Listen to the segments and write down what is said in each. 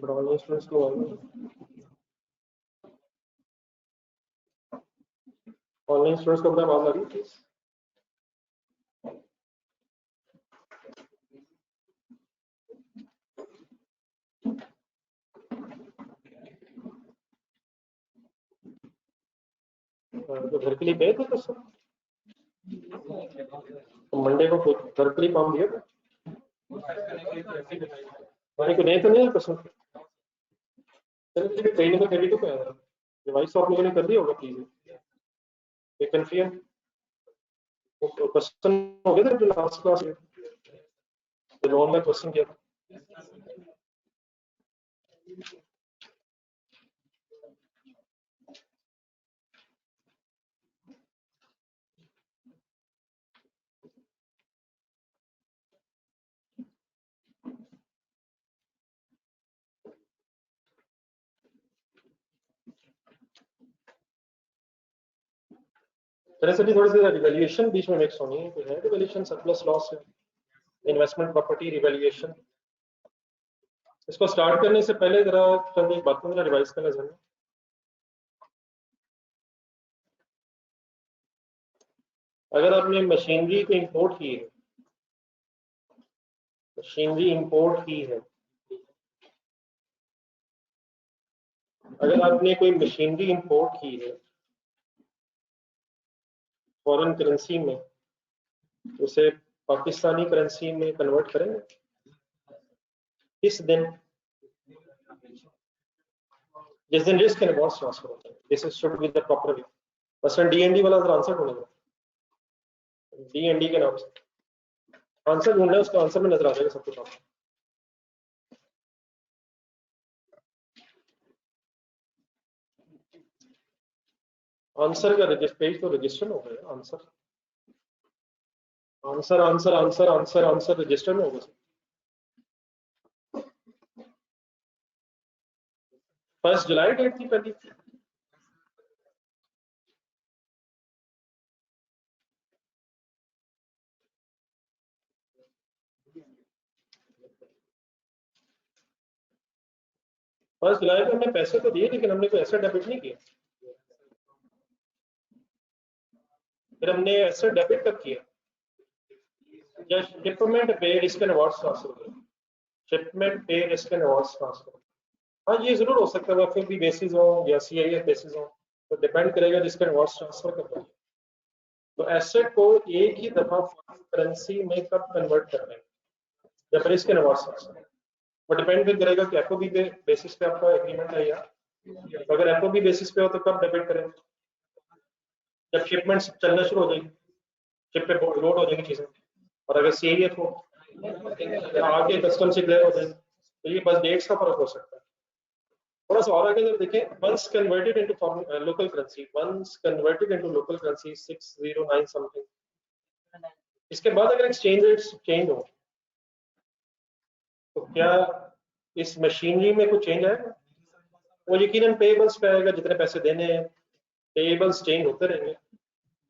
But online students को online students को अपना आवाज आ रही है प्लीज। तो घर के लिए गए थे तो सर मंडे को घर के लिए काम दिया था को नहीं तो नहीं कसम ट्रेनिंग में करी तो क्या डिवाइस आप लोगों ने कर दिया होगा प्लीज कंफ्यूजन क्वेश्चन हो गया था जो लास्ट क्लास में जो ऑनलाइन क्वेश्चन किया था। तरह से भी थोड़ी सी रिवैल्यूएशन बीच में मिक्स होनी है तो है रिवैल्यूएशन सरप्लस लॉस है इन्वेस्टमेंट प्रॉपर्टी रिवैल्यूएशन। इसको स्टार्ट करने से पहले जरा चंद एक बातें जरा रिवाइज करना चाहिए। अगर आपने मशीनरी को इंपोर्ट की है मशीनरी इंपोर्ट की है अगर आपने कोई मशीनरी इंपोर्ट की है फॉरेन करेंसी में उसे पाकिस्तानी करेंसी में कन्वर्ट करेंगे इस दिन जिस दिन रिस्क एंड रिवॉर्ड्स ट्रांसफर होते हैं this is should be the proper way. मसलन डीएनडी वाला जरा आंसर ढूंढेगा डीएनडी के नाम से आंसर ढूंढना है उसका आंसर में नजर आ जाएगा सब कुछ आपको। आंसर का पेज तो रजिस्टर हो गया answer answer answer answer answer answer register में होगा 1 जुलाई डेट थी पहली फर्स्ट जुलाई को हमने पैसे तो दिए लेकिन हमने कोई एसेट डेबिट नहीं किया। फिर हमने एसेट डेबिट कब किया जस्ट शिपमेंट पे risk and awards transfer shipment पे रिस्क एंड अवार्ड्स ट्रांसफर। हाँ ये जरूर हो सकता है एफएफबी भी बेसिस हो या सीआईएफ बेसिस हो तो डिपेंड करेगा रिस्क एंड अवार्ड्स ट्रांसफर करना है। तो एसेट को एक ही दफा फॉरेन करेंसी में कब कन्वर्ट करना है जब रिस्क एंड अवार्ड्स ट्रांसफर। वो डिपेंड भी करेगा कि एफओबी पे बेसिस पे आपका एग्रीमेंट है या तो अगर एफओबी बेसिस पे हो तो कब डेबिट करें जब शिपमेंट्स चलना शुरू हो जाएगी शिप पे लोड हो जाएगी चीजें और अगर सीआईएफ हो आगे कस्टम से क्लियर हो जाएगी तो ये बस डेट्स का फर्क हो सकता है। थोड़ा सा और आगे जब देखें once converted into local currency once converted into local currency 609 something इसके बाद अगर एक्सचेंज रेट्स चेंज हो तो क्या इस मशीनरी में कुछ चेंज आएगा वो यकीनन पेएबल्स पे आएगा जितने पैसे देने हैं पेएबल्स चेंज होते रहेंगे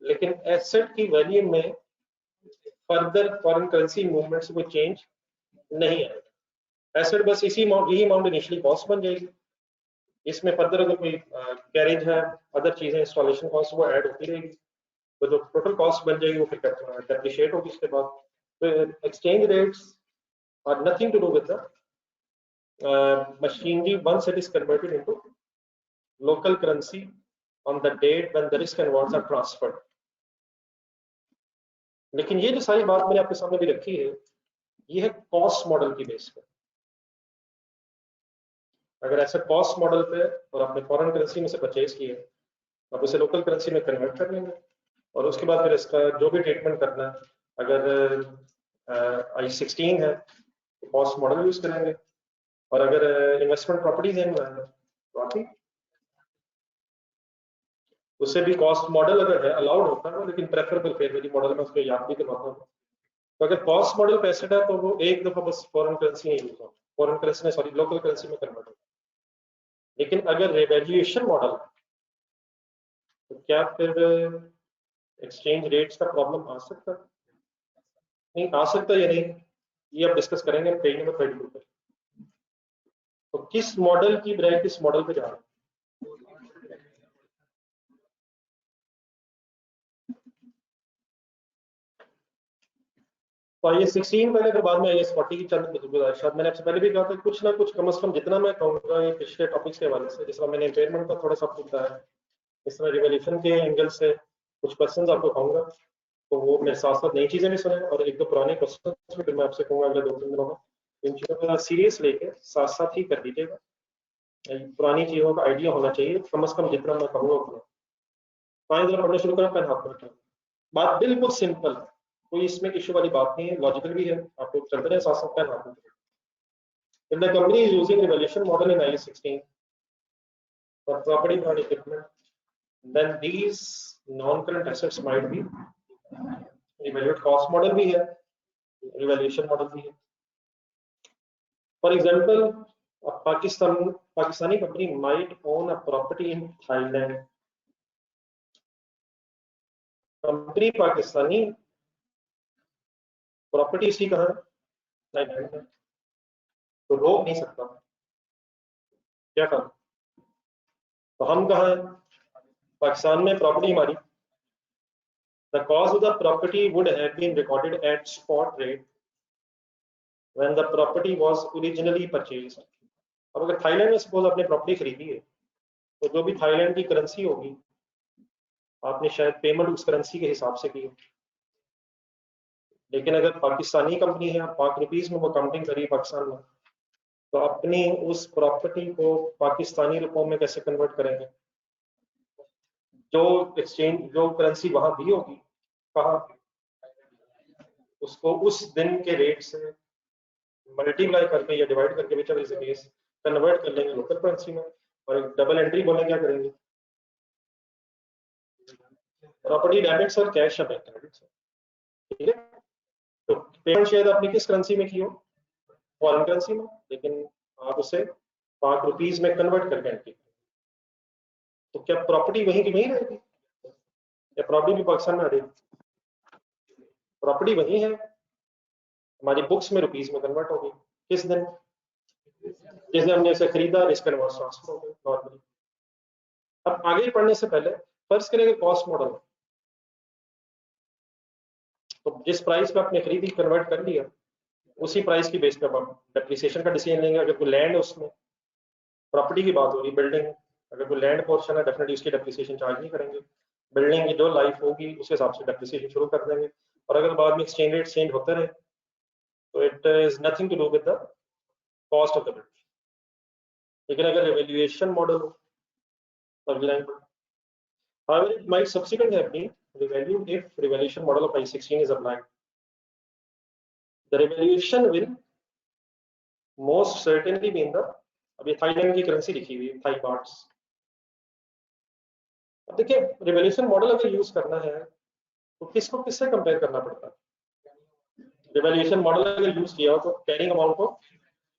लेकिन एसेट की वैल्यू में फर्दर फॉरेन करेंसी मूवमेंट से कोई चेंज नहीं आएगा। एसेट बस इसी अमाउंट यही अमाउंट इनिशियली कॉस्ट बन जाएगी इसमें फर्दर अगर कोई कैरेज है अदर चीजें इंस्टॉलेशन कॉस्ट वो ऐड होती रहेगी तो जो टोटल कॉस्ट बन जाएगी वो फिर डेप्रिशिएट होगी इसके बाद। तो exchange rates are nothing to do with the machinery once it is converted into local currency on the date when the risk and rewards are transferred। लेकिन ये जो सारी बात मैंने आपके सामने भी रखी है ये है कॉस्ट मॉडल की बेस पे। अगर ऐसे कॉस्ट मॉडल पे और आपने फॉरेन करेंसी में से परचेज किए आप उसे लोकल करेंसी में कन्वर्ट कर लेंगे और उसके बाद फिर इसका जो भी ट्रीटमेंट करना है अगर I-16 है तो कॉस्ट मॉडल यूज करेंगे और अगर इन्वेस्टमेंट प्रॉपर्टीज है तो आप उससे भी कॉस्ट मॉडल अगर है अलाउड होता है लेकिन प्रेफरेबल फेयर वैल्यू मॉडल में उसको याद भी करवाता हूँ। तो अगर कॉस्ट मॉडल पे एसेट है तो वो एक दफा बस फॉरेन करेंसी नहीं यूज होता फॉरेन करेंसी में सॉरी लोकल करेंसी में कन्वर्ट होता लेकिन अगर रिवैल्यूएशन मॉडल तो क्या फिर एक्सचेंज रेट्स का प्रॉब्लम आ सकता है नहीं आ सकता या नहीं ये अब डिस्कस करेंगे पेज नंबर 32 पे। तो किस मॉडल की बजाय किस मॉडल पे जा रहे हैं? तो IAS 16 पहले, फिर बाद में IAS 40 की चंद गुजारिश। शायद मैंने आपसे पहले भी कहा था कुछ ना कुछ कम से कम जितना मैं कहूँगा ये पिछले टॉपिक्स के हवाले से, जिस तरह मैंने इम्पेयरमेंट का थोड़ा सा बताया, इस तरह रिवोल्यूशन के एंगल से कुछ क्वेश्चंस आपको कहूँगा, तो वो मेरे साथ साथ नई चीजें भी सुने, और एक दो पुराने क्वेश्चन भी फिर मैं आपसे कहूँगा अगले 2-3 दिनों में। इन चीजों को सीरियस लेके साथ साथ ही कर दीजिएगा। पुरानी चीजों का आइडिया होना चाहिए कम से कम, जितना मैं कहूँगा उतना। पानी जरा पढ़ना शुरू करें, पेन हाथ में रखें। बात बिल्कुल सिंपल है, कोई इसमें इशू वाली बात नहीं है, लॉजिकल भी है, आपको चलते रहे साथ साथ, पेन हाथ में। If the company is using revaluation model in IAS 16 for property plant equipment, then these non-current assets might be revalued. Cost model भी है, revaluation model भी है। For example, a Pakistani company might own a property in Thailand. Company Pakistani, property इसकी कहाँ है? Thailand में। तो रोक नहीं सकता, क्या कहा? तो हम कहाँ हैं? पाकिस्तान में प्रॉपर्टी हमारी। The cost of the property would have been recorded at spot rate when the property was originally purchased. अब अगर थाईलैंड में सपोज आपने प्रॉपर्टी खरीदी है, तो जो भी थाईलैंड की करेंसी होगी, आपने शायद पेमेंट उस करेंसी के हिसाब से की है। लेकिन अगर पाकिस्तानी कंपनी है, पाक रुपीज में वो काउंटिंग करी पाकिस्तान में, तो अपनी उस प्रॉपर्टी को पाकिस्तानी रुपयों में कैसे कन्वर्ट करेंगे? जो एक्सचेंज, जो करेंसी वहां दी होगी, कहाँ, उसको उस दिन के रेट से मल्टीप्लाई करके या डिवाइड करके, which ever is the case, convert कर लेंगे लोकल करेंसी में, और एक डबल एंट्री बोले क्या करेंगे? प्रॉपर्टी डेबिट्स और कैश या बैंक क्रेडिट्स, ठीक है। तो पेमेंट शायद आपने किस करेंसी में की हो? फॉरेन करेंसी में, लेकिन आप उसे पाक रुपीज में कन्वर्ट करके एंट्री, तो क्या प्रॉपर्टी वहीं की वहीं रहेगी या प्रॉपर्टी भी पाकिस्तान में आ जाएगी? प्रॉपर्टी वही है, हमारी बुक्स में रुपीज में कन्वर्ट होगी। किस दिन? जिस दिन हमने उसे खरीदा, रिस्क एंड लॉस ट्रांसफर हो गए नॉर्मली। अब आगे बढ़ने से पहले फर्ज करेंगे कॉस्ट मॉडल, तो जिस प्राइस पे आपने खरीदी, कन्वर्ट कर लिया, उसी प्राइस की बेस पे आप डेप्रिसिएशन का डिसीजन लेंगे। अगर कोई लैंड है, उसमें प्रॉपर्टी की बात हो रही, बिल्डिंग, अगर कोई लैंड पोर्शन है, डेफिनेटली उसकी डेप्रिसिएशन चार्ज नहीं करेंगे। बिल्डिंग की जो लाइफ होगी उसके हिसाब से डेप्रिसिएशन शुरू कर देंगे। और अगर बाद में एक्सचेंज रेट चेंज होते रहे, तो it is nothing to do with the cost of the building. लेकिन अगर रिवैल्यूएशन मॉडल हो, however, it might subsequently have been revalued if revaluation model of I-16 is applied. The revaluation will most certainly be in the, अभी Thailand की currency लिखी हुई है, Thai Whats. अब देखिए, रिवैल्यूएशन मॉडल अगर यूज करना है तो किसको किससे कंपेयर करना पड़ता है? रिवैल्यूएशन मॉडल अगर यूज किया हो तो कैरिंग अमाउंट को,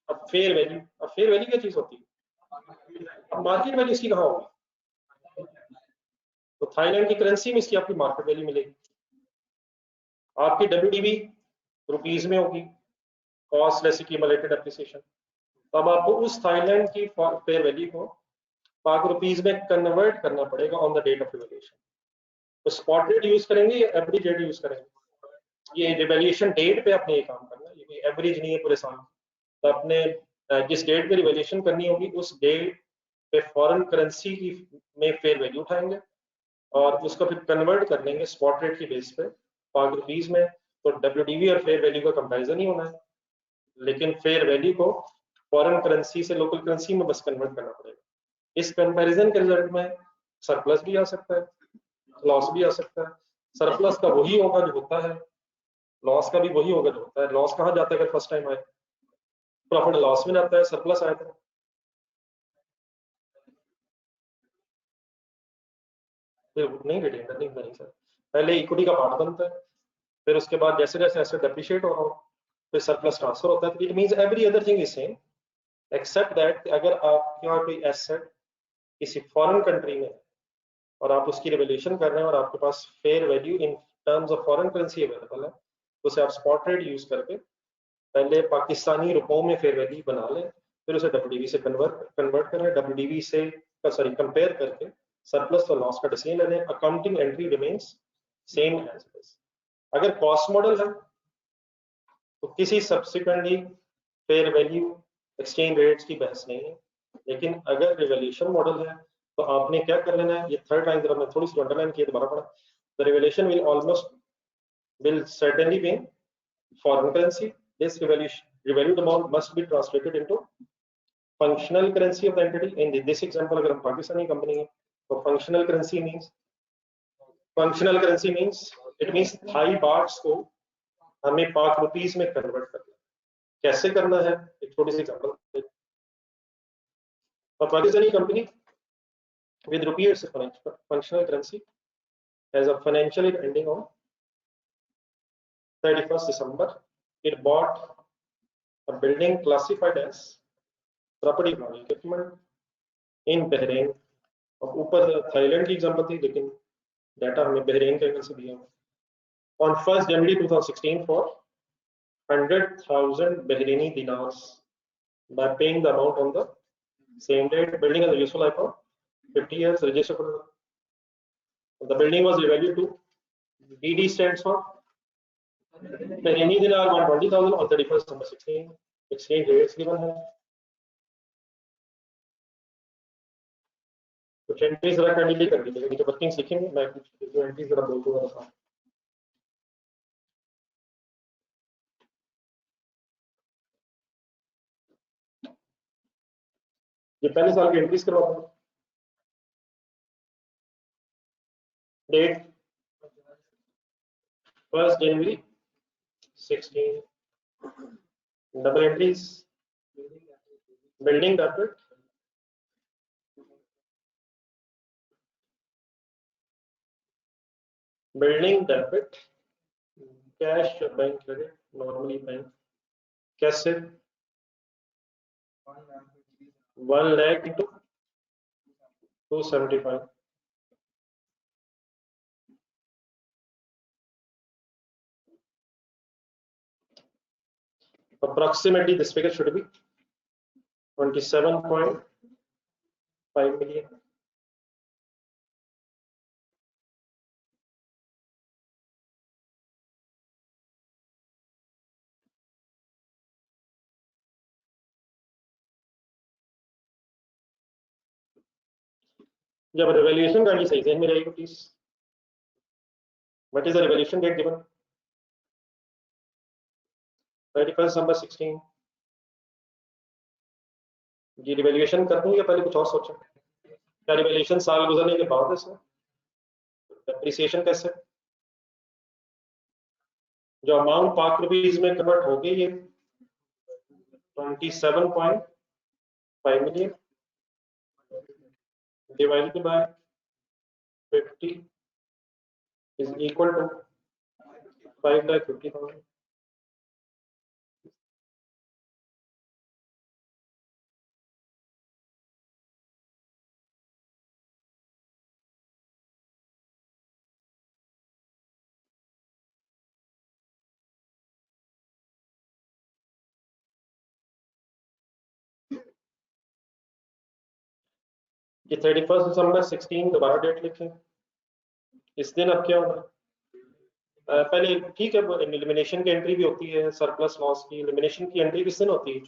अब फेयर वैल्यू, अब फेयर वैल्यू क्या चीज होती है? अब मार्केट वैल्यू इसकी कहाँ होगी? तो थाईलैंड की करेंसी में इसकी आपकी मार्केट वैल्यू मिलेगी। आपकी WDV रुपीज में होगी, कॉस्ट लेस एक्यूमुलेटेड एप्रिसिएशन। तब आपको उस थाईलैंड की फेयर वैल्यू को पाक रुपीज में कन्वर्ट करना पड़ेगा on the date of revaluation. तो स्पॉट रेट यूज करेंगे या एवरेज रेट यूज करेंगे? ये रिवैल्यूएशन डेट पे आपने ये काम करना है, ये एवरेज नहीं है पूरे साल। तो आपने जिस डेट पे रिवैल्यूएशन करनी होगी, उस डेट पे फॉरेन करेंसी की में फेयर वैल्यू उठाएंगे और उसको फिर कन्वर्ट कर लेंगे स्पॉट रेट की बेस पे पाक रुपीज में। तो WDV और फेयर वैल्यू का कंपैरिजन ही होना है, लेकिन फेयर वैल्यू को फॉरेन करेंसी से लोकल करेंसी में बस कन्वर्ट करना पड़ेगा। इस कंपैरिजन के रिजल्ट में सरप्लस भी आ सकता है, लॉस भी आ सकता है। सरप्लस का वही होगा जो होता है, लॉस का भी वही होगा जो होता है। लॉस कहाँ जाता है अगर फर्स्ट टाइम आए? प्रॉफिट लॉस में जाता है, सरप्लस आया था। नहीं, रिटेन अर्निंग नहीं सर, पहले इक्विटी का पार्ट बनता है, फिर उसके बाद जैसे जैसे एसेट डेप्रिशिएट हो रहा हो, फिर सरप्लस ट्रांसफर होता है। It means every other thing is same except that अगर आपके यहाँ कोई एसेट किसी फॉरेन कंट्री में और आप उसकी रिवैल्यूएशन कर रहे हैं और आपके पास fair value in terms of foreign currency available है, तो उसे आप स्पॉट रेट यूज करके पहले पाकिस्तानी रुपयों में फेयर वैल्यू बना लें, फिर उसे WDV से कन्वर्ट करें, WDV से सॉरी कंपेयर करके सरप्लस और लॉस का डिसीजन लेने, accounting entry remains same as it is. अगर कॉस्ट मॉडल है तो किसी subsequently fair value exchange rates की बहस नहीं है, लेकिन अगर रिवैल्यूएशन मॉडल है तो आपने क्या कर लेना है, ये थर्ड लाइन जरा मैं थोड़ी सी अंडरलाइन किया दोबारा पढ़ा, the revaluation will certainly be in foreign currency. This revalued amount must be translated into functional currency of the entity. In this example, अगर हम पाकिस्तानी कंपनी है तो functional currency means it means Thai bahts को हमें पाक rupees में convert करना है। कैसे करना है, एक छोटी सी example. A Pakistani company with rupee as a functional currency has a financial year ending on 31st December. It bought a building classified as property plant equipment in Bahrain। और ऊपर थाईलैंड की एग्जांपल थी, लेकिन data हमें Bahrain के angle से दिया है। On 1st January 2016 for 100,000 Bahraini dinars by paying the amount on the same date. Building has a useful life of 50 years. Registered for the building was revalued to DD stands for Bahraini dinar 120,000 on 31st December 16. Exchange rates given है। कुछ entries जरा candidate कर दीजिएगा, नीचे working सीखेंगे, मैं कुछ entries जरा बोल दूंगा। ये पहले साल की एंट्रीज करवा दूंगा। Date 1st January 16, double entries, building debit, cash bank credit, normally bank, कैसे 1 lakh into 275, approximately this figure should be 27.5 million। जब रिवैल्यूएशन करनी सही ध्यान में रहेगी please. What is the revaluation date given 31st December 16। जी रिवैल्यूएशन कर दूं या पहले कुछ और सोचें? क्या रिवैल्यूएशन साल गुजरने के बाद है सर? डेप्रिसिएशन कैसे? जो अमाउंट पाक रुपीज में कन्वर्ट हो गई है 27.5 million divided by 50 is equal to 5,50,000। ये 31st December 16 दोबारा डेट लिखें। इस दिन अब क्या होगा, पहले ठीक है एलिमिनेशन की एंट्री भी होती है, सरप्लस लॉस की एलिमिनेशन की एंट्री किस दिन होती है?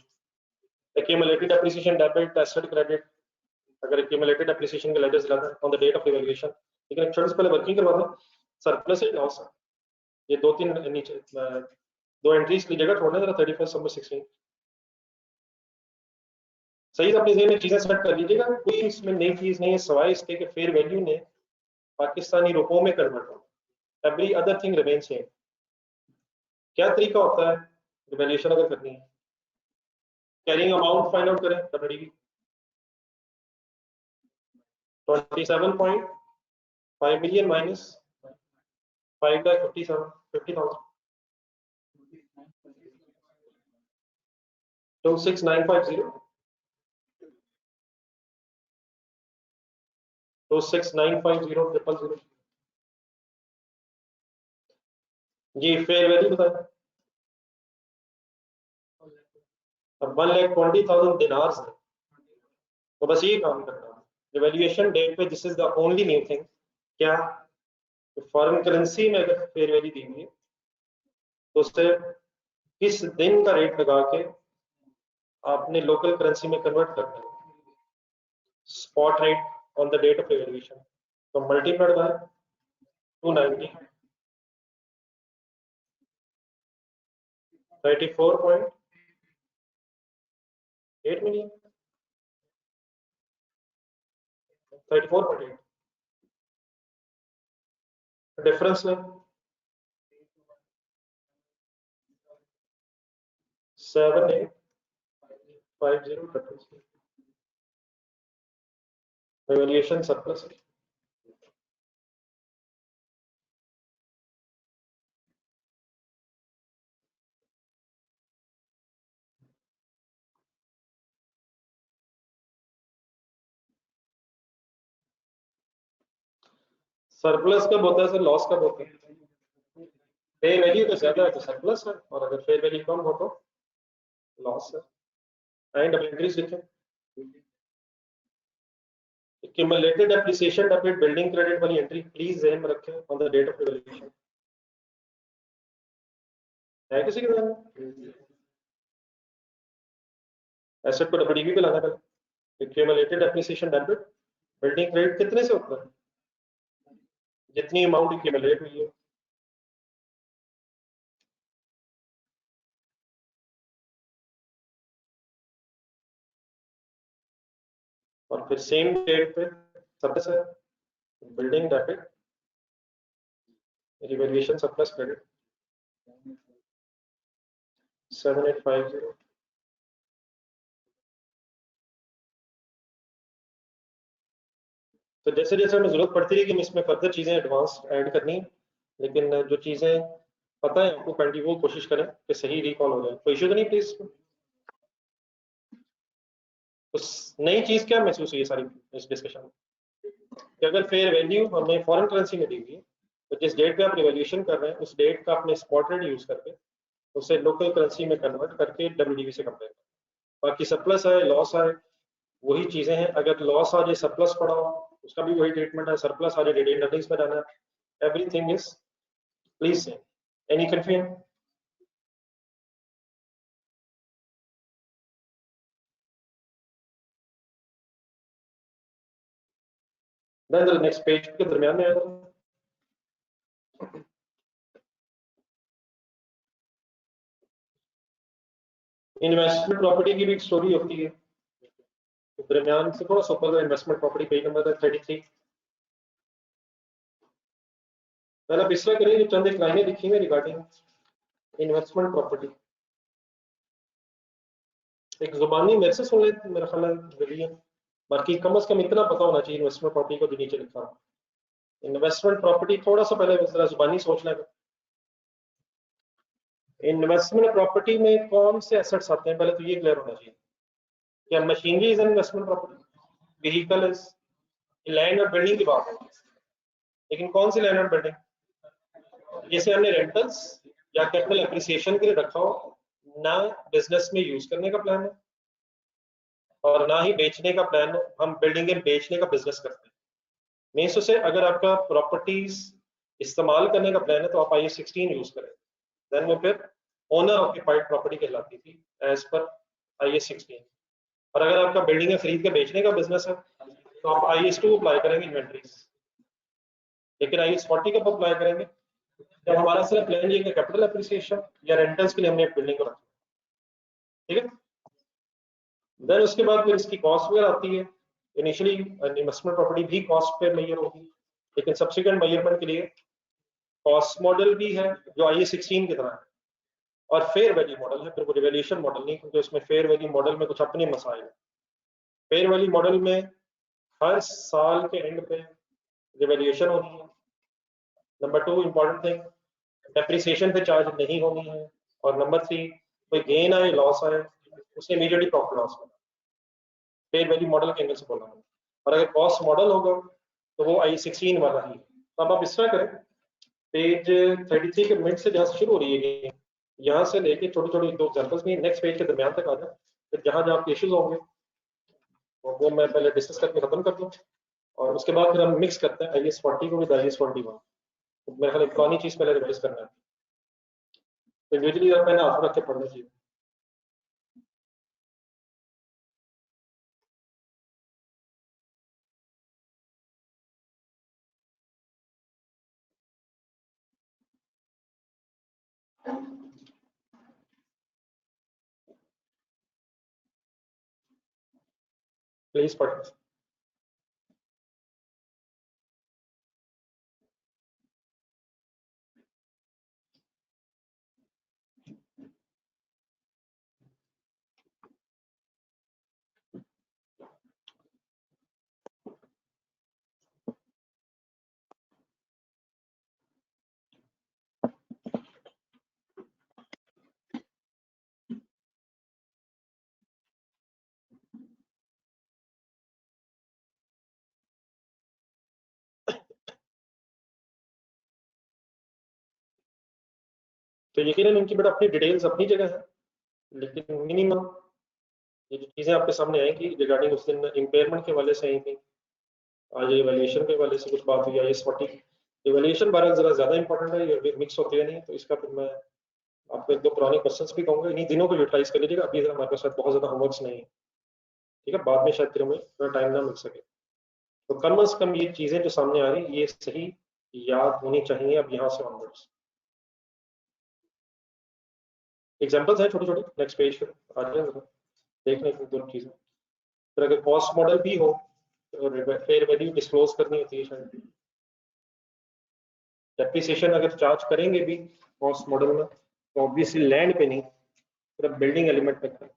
Accumulated depreciation debit asset credit, अगर एक्यूमुलेटेड डेप्रिसिएशन के लेजर्स ज्यादा on the date of revaluation. लेकिन एक छोटे से पहले वर्किंग करवा दें, सरप्लस है लॉस है, ये दो तीन नीचे दो एंट्रीज लीजिएगा, छोड़ना जरा 31st December 16। सही से अपनी जेहन में चीजें सेट कर लीजिएगा, कोई इसमें नई चीज नहीं है सवाए इसके कि फेयर वैल्यू ने पाकिस्तानी रुपयों में कन्वर्ट हो, every other thing remain same. क्या तरीका होता है रिवैल्यूएशन अगर करनी है? कैरिंग अमाउंट फाइंड आउट करें, WDV 27.5 million minus 5,50,000 26950 26950 जी फेयर वैल्यू बताएं। अब 1,20,000 दिनार्स है, तो बस ये काम करना है। रिवैल्यूएशन डेट पे this is the only new thing, क्या फॉरेन करेंसी में अगर फेयर वैल्यू दी हुई है तो उससे किस दिन का रेट लगा के आपने लोकल करेंसी में कन्वर्ट करना है, spot rate on the date of revaluation, तो मल्टीप्लाइड बाय 290, 34.8 million, 34.8 डिफरेंस में 7850 रिवैल्यूएशन सरप्लस। सरप्लस कब होता है सर, लॉस कब होता है? पे वैल्यू तो ज्यादा है तो सरप्लस है, और अगर फेयर वैल्यू कम हो तो लॉस है। एंड अब एंट्रीज लिखें, accumulated appreciation debit building credit वाली एंट्री प्लीज ध्यान में रखें on the date of revaluation. है किसी के ध्यान में? एसेट को डब्ल्यूडीवी पे लाना पहले। accumulated appreciation debit building credit कितने से होता है? जितनी अमाउंट accumulate हुई है। और फिर सेम डेट पे सरप्लस है, building debit revaluation surplus credit 7850। तो जैसे जैसे हमें जरूरत पड़ती है कि हम इसमें फर्दर चीजें एडवांस ऐड करनी है, लेकिन जो चीजें पता है आपको कंटिन्यू कोशिश करें कि सही रिकॉल हो जाए। कोई इशू तो नहीं प्लीज? तो नई चीज क्या महसूस हुई है सारी इस डिस्कशन में कि अगर फेयर वैल्यू हमें फॉरेन करेंसी में दी हुई है तो जिस डेट पे आप रिवैल्यूएशन कर रहे हैं उस डेट का अपने स्पॉट रेट यूज करके उसे लोकल करेंसी में कन्वर्ट करके डब्ल्यूडीवी से कंपेयर करें। बाकी सरप्लस है लॉस है वही चीजें हैं, अगर लॉस आ जाए सरप्लस पड़ा हो उसका भी वही ट्रीटमेंट है, सरप्लस आ जाए रिटेन अर्निंग्स में जाना है। Everything is please same. Any confusion? Then the next page के दरमियान में आएगा इन्वेस्टमेंट प्रॉपर्टी की भी एक स्टोरी होती है, तो दरमियान से थोड़ा सा ऊपर इन्वेस्टमेंट प्रॉपर्टी पेज नंबर 33। पहले आप इस तरह करिए, चंद एक लाइनें लिखी हुई रिगार्डिंग इन्वेस्टमेंट प्रॉपर्टी। एक जुबानी मेरे से सुन ले, मेरा ख्याल है जरूरी है, बाकी कम से कम इतना पता होना चाहिए इन्वेस्टमेंट प्रॉपर्टी को जो नीचे लिखा है। इन्वेस्टमेंट प्रॉपर्टी थोड़ा सा पहले जरा जुबानी सोच लें। इन्वेस्टमेंट प्रॉपर्टी में कौन से एसेट्स आते हैं, पहले तो ये क्लियर होना चाहिए। क्या machinery is investment property? Vehicle is? Land और बिल्डिंग की बात है, लेकिन कौन सी लैंड और बिल्डिंग? जैसे हमने रेंटल्स या कैपिटल एप्रिसिएशन के लिए रखा हो, ना बिजनेस में यूज करने का प्लान है और ना ही बेचने का प्लान है। हम बिल्डिंग बेचने का बिजनेस करते हैं। मीन्स उसे अगर आपका प्रॉपर्टीज इस्तेमाल करने का प्लान है तो आप IAS 16 यूज करें, देन वो फिर ओनर ऑक्यूपाइड प्रॉपर्टी कहलाती थी एज पर IAS 16। और अगर आपका बिल्डिंग खरीद के बेचने का बिजनेस है तो आप IAS 2 अप्लाई करेंगे इन्वेंट्रीज, लेकिन IAS 40 कब अप्लाई करेंगे? जब हमारा सिर्फ प्लान ये कैपिटल एप्रिसिएशन या रेंटल्स के लिए हमने एक बिल्डिंग को रखा, ठीक है। देन उसके बाद फिर इसकी कॉस्ट वगैरह आती है। इनिशियली इन्वेस्टमेंट प्रॉपर्टी भी कॉस्ट पे मेजर होगी, लेकिन सब्सिक्वेंट मेजरमेंट के लिए कॉस्ट मॉडल भी है जो IAS 16 की तरह है, और फेयर वैल्यू मॉडल है, फिर वो रिवैल्यूएशन मॉडल नहीं, क्योंकि उसमें फेयर वैल्यू मॉडल में कुछ अपने मसाइल है। फेयर वैल्यू मॉडल में हर साल के एंड पे रिवैल्यूएशन होनी है। नंबर 2 इंपॉर्टेंट थिंग, डेप्रिसिएशन पे चार्ज नहीं होनी है। और नंबर 3, कोई गेन आए लॉस आए उसे इमीडिएटली प्रॉफिट लॉस में फेयर वैल्यू मॉडल के एंगल से बोला है। और अगर कॉस्ट मॉडल होगा तो वो IAS 16 वाला ही है। तो अब आप इस तरह करें, पेज 33 के मिड से जहां से शुरू हो रही है यहाँ से लेके छोटी छोटी 2 एग्जांपल्स में नेक्स्ट पेज के दरमियान तक आ जाए, फिर जहाँ जहाँ आपके इश्यूज होंगे वो मैं पहले डिस्कस करके खत्म कर दूँ, और उसके बाद फिर हम मिक्स करते हैं IAS 40 को विद IAS 21। तो मेरे ख्याल एक पुरानी चीज पहले रिवाइज करना है, तो यूजुअली मैंने हाथ रख के पढ़ना चाहिए। प्लीज पढ़। तो यकीनन इनकी बेटा अपनी डिटेल्स अपनी जगह है, लेकिन मिनिमम ये जो चीजें आपके सामने आएंगी रिगार्डिंग उस दिन इम्पेयरमेंट के वाले से आएंगी, आज इवैल्यूएशन के वाले से कुछ बात हुई IAS 40। इवैल्यूएशन बारे में जरा ज्यादा इंपॉर्टेंट है, ये मिक्स होते हैं नहीं, तो इसका फिर मैं आपको 1-2 पुराने क्वेश्चंस भी कहूंगा, इन्हीं दिनों को यूटिलाइज कर लीजिएगा। अभी हमारे पास बहुत ज्यादा होमवर्क्स नहीं है, ठीक है, बाद में शायद फिर हमें थोड़ा टाइम ना मिल सके, तो कम से कम ये चीजें जो सामने आ रही है ये सही याद होनी चाहिए अब यहाँ से ऑनवर्ड्स। एग्जांपल्स हैं छोटे छोटे, नेक्स्ट पेज पे आ जाए जरा देख लें दो चीजें। फिर अगर कॉस्ट मॉडल भी हो तो फेयर वैल्यू डिस्क्लोज करनी होती है शायद, डेप्रिसिएशन अगर चार्ज करेंगे भी कॉस्ट मॉडल में तो ऑब्वियसली लैंड पे नहीं, सिर्फ बिल्डिंग एलिमेंट पे करें।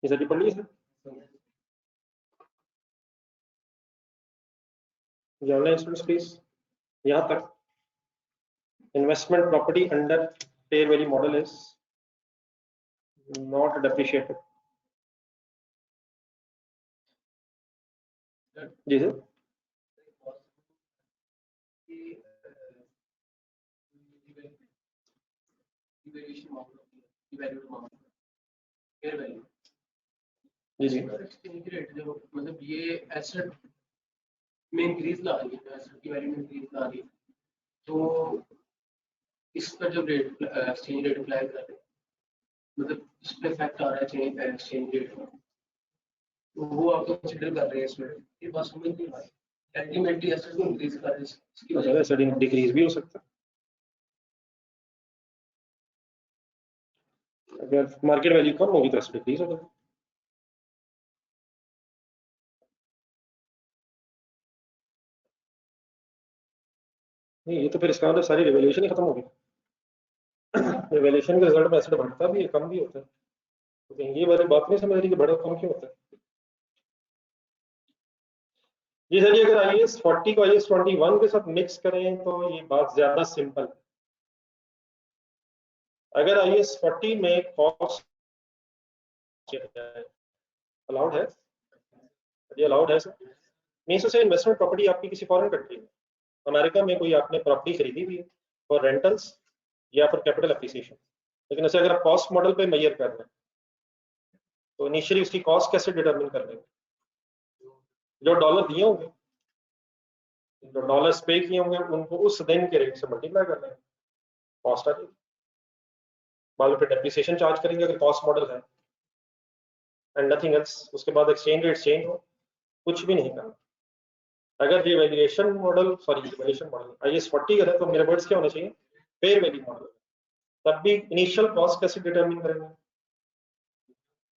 ये सभी पढ़ ली सर, ये ऑनलाइन स्टूडेंट्स प्लीज यहाँ तक। Investment property under fair value model is not depreciated. जी सर। जी जी। मतलब ये एसेट में इंक्रीज ला रही है, एसेट की वैल्यू में इंक्रीज ला रही है, तो इसका जब रेट एक्सचेंज रेट अप्लाई कर रहे हैं मतलब इसमें इफेक्ट आ रहा है चेंज एक्सचेंज रेट में, तो वो आप कंसिडर कर रहे हैं इसमें, ये बात समझ नहीं आ रही। अल्टीमेटली एसेट को इंक्रीज कर रहे हैं इसकी वजह एसेट डिक्रीज भी हो सकता है अगर मार्केट वैल्यू कम होगी तो एसेट डिक्रीज होगा। नहीं ये तो फिर इसका मतलब सारी रिवैल्यूएशन ही खत्म हो गई। रिवैल्यूएशन के रिजल्ट में एसेट बढ़ता भी है कम भी होता है, तो ये वाली बात नहीं समझ रही कि बढ़ा कम क्यों होता है। जी सर जी, अगर IAS 40 को IAS 21 के साथ मिक्स करें तो ये बात ज्यादा सिंपल है। अगर IAS 40 में कॉस्ट अलाउड है, ये अलाउड है सर, मीन्स से इन्वेस्टमेंट प्रॉपर्टी आपकी किसी फॉरेन कंट्री में, अमेरिका में कोई आपने प्रॉपर्टी खरीदी हुई है फॉर रेंटल्स या फिर कैपिटल एप्रिसिएशन, लेकिन ऐसे अगर आप कॉस्ट मॉडल पे मेजर कर रहे हैं तो इनिशियली उसकी कॉस्ट कैसे डिटरमिन कर लेंगे? जो डॉलर दिए होंगे, जो डॉलर्स पे किए होंगे उनको उस दिन के रेट से मल्टीप्लाई कर लेंगे, कॉस्ट आ जाएगी। बाद में फिर डेप्रिसिएशन चार्ज करेंगे अगर कॉस्ट मॉडल है, एंड नथिंग एल्स। उसके बाद एक्सचेंज रेट चेंज हो, कुछ भी नहीं करना। अगर ये valuation model, sorry valuation model IAS 40 का है तो मेरे वर्ड्स क्या होने चाहिए, फेयर वैल्यू मॉडल। तब भी इनिशियल कॉस्ट कैसे डिटरमिन करेंगे,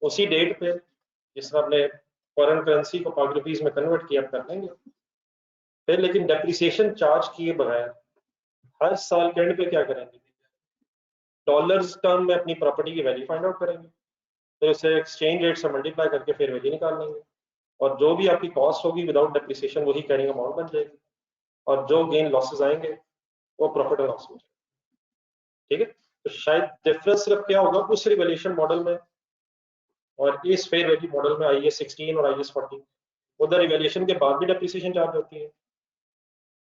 उसी डेट पे जिस तरह आपने फॉरेन करेंसी को पाक रुपीज में कन्वर्ट किया कर लेंगे। फिर लेकिन डेप्रिसिएशन चार्ज किए बगैर हर साल के एंड पे क्या करेंगे, डॉलर्स टर्म में अपनी प्रॉपर्टी की वैल्यू फाइंड आउट करेंगे, फिर उसे एक्सचेंज रेट से मल्टीप्लाई करके फिर वैल्यू निकाल लेंगे, और जो भी आपकी कॉस्ट होगी विदाउट डेप्रिसिएशन वही कैरिंग अमाउंट बन जाएगी, और जो गेन लॉसेस आएंगे वो प्रॉफिट और लॉस हो जाएगा। ठीक है, तो शायद डिफरेंस सिर्फ क्या होगा उस रिवैल्यूएशन मॉडल में और इस फेयर वैल्यू मॉडल में IAS 16 और IAS 40। उधर रिवैल्यूएशन के बाद भी डेप्रिसिएशन चार्ज होती है,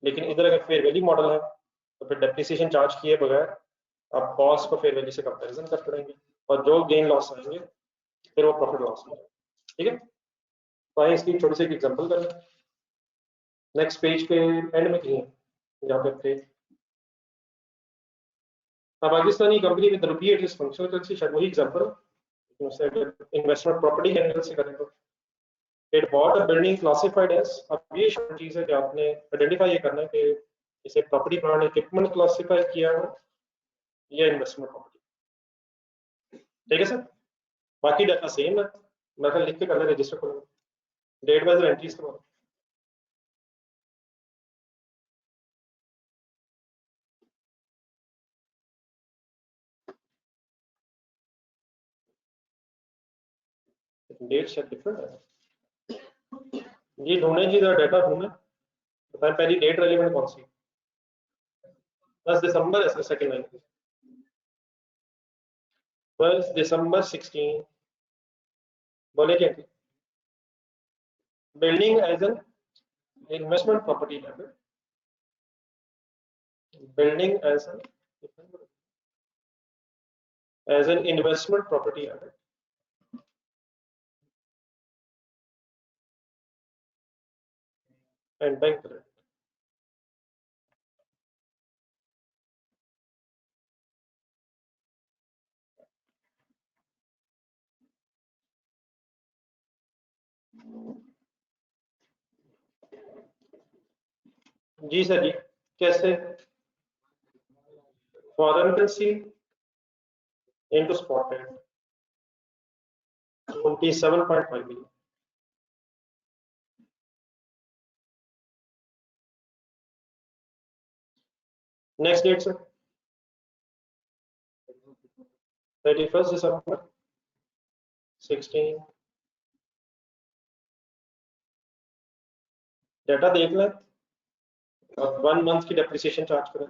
लेकिन इधर अगर फेयर वैल्यू मॉडल है तो फिर डेप्रिसिएशन चार्ज किए बगैर आप कॉस्ट को फेयर वैल्यू से कंपैरिजन कर करेंगे, और जो गेन लॉस आएंगे फिर वो प्रॉफिट लॉस हो जाएगा। ठीक है, तो आइए इसकी छोटी सी एग्जांपल करें। नेक्स्ट पेज के एंड में कहीं जहाँ पे थे, पाकिस्तानी कंपनी विद रुपये एट इज फंक्शनल करेंसी, शायद वही एग्जांपल है, उससे इन्वेस्टमेंट प्रॉपर्टी एंगल से करें तो it bought a building classified as, अब ये चीज है कि आपने आइडेंटिफाई ये करना है कि इसे प्रॉपर्टी प्लांट इक्विपमेंट क्लासिफाई किया है या इन्वेस्टमेंट प्रॉपर्टी। ठीक है सर, बाकी डाटा सेम है, मैं कल लिख के करना रजिस्टर करूंगा, डेट वाइज एंट्रीज करवा। डेट शायद डिफरेंट है, ये ढूंढे जी, डाटा ढूंढे, बताएं पहली डेट रेलिवेंट कौन सी। 10 दिसंबर है सेकंड लाइन, 10 दिसंबर 16 बोले क्या, building as an investment property है, building as an investment property है एंड बैंक करेंट। जी सर जी, कैसे, foreign currency into spot rate 27.5 million. Next date sir 31 दिसंबर 16, डाटा देख लें और 1 मंथ की डेप्रिसिएशन चार्ज करें।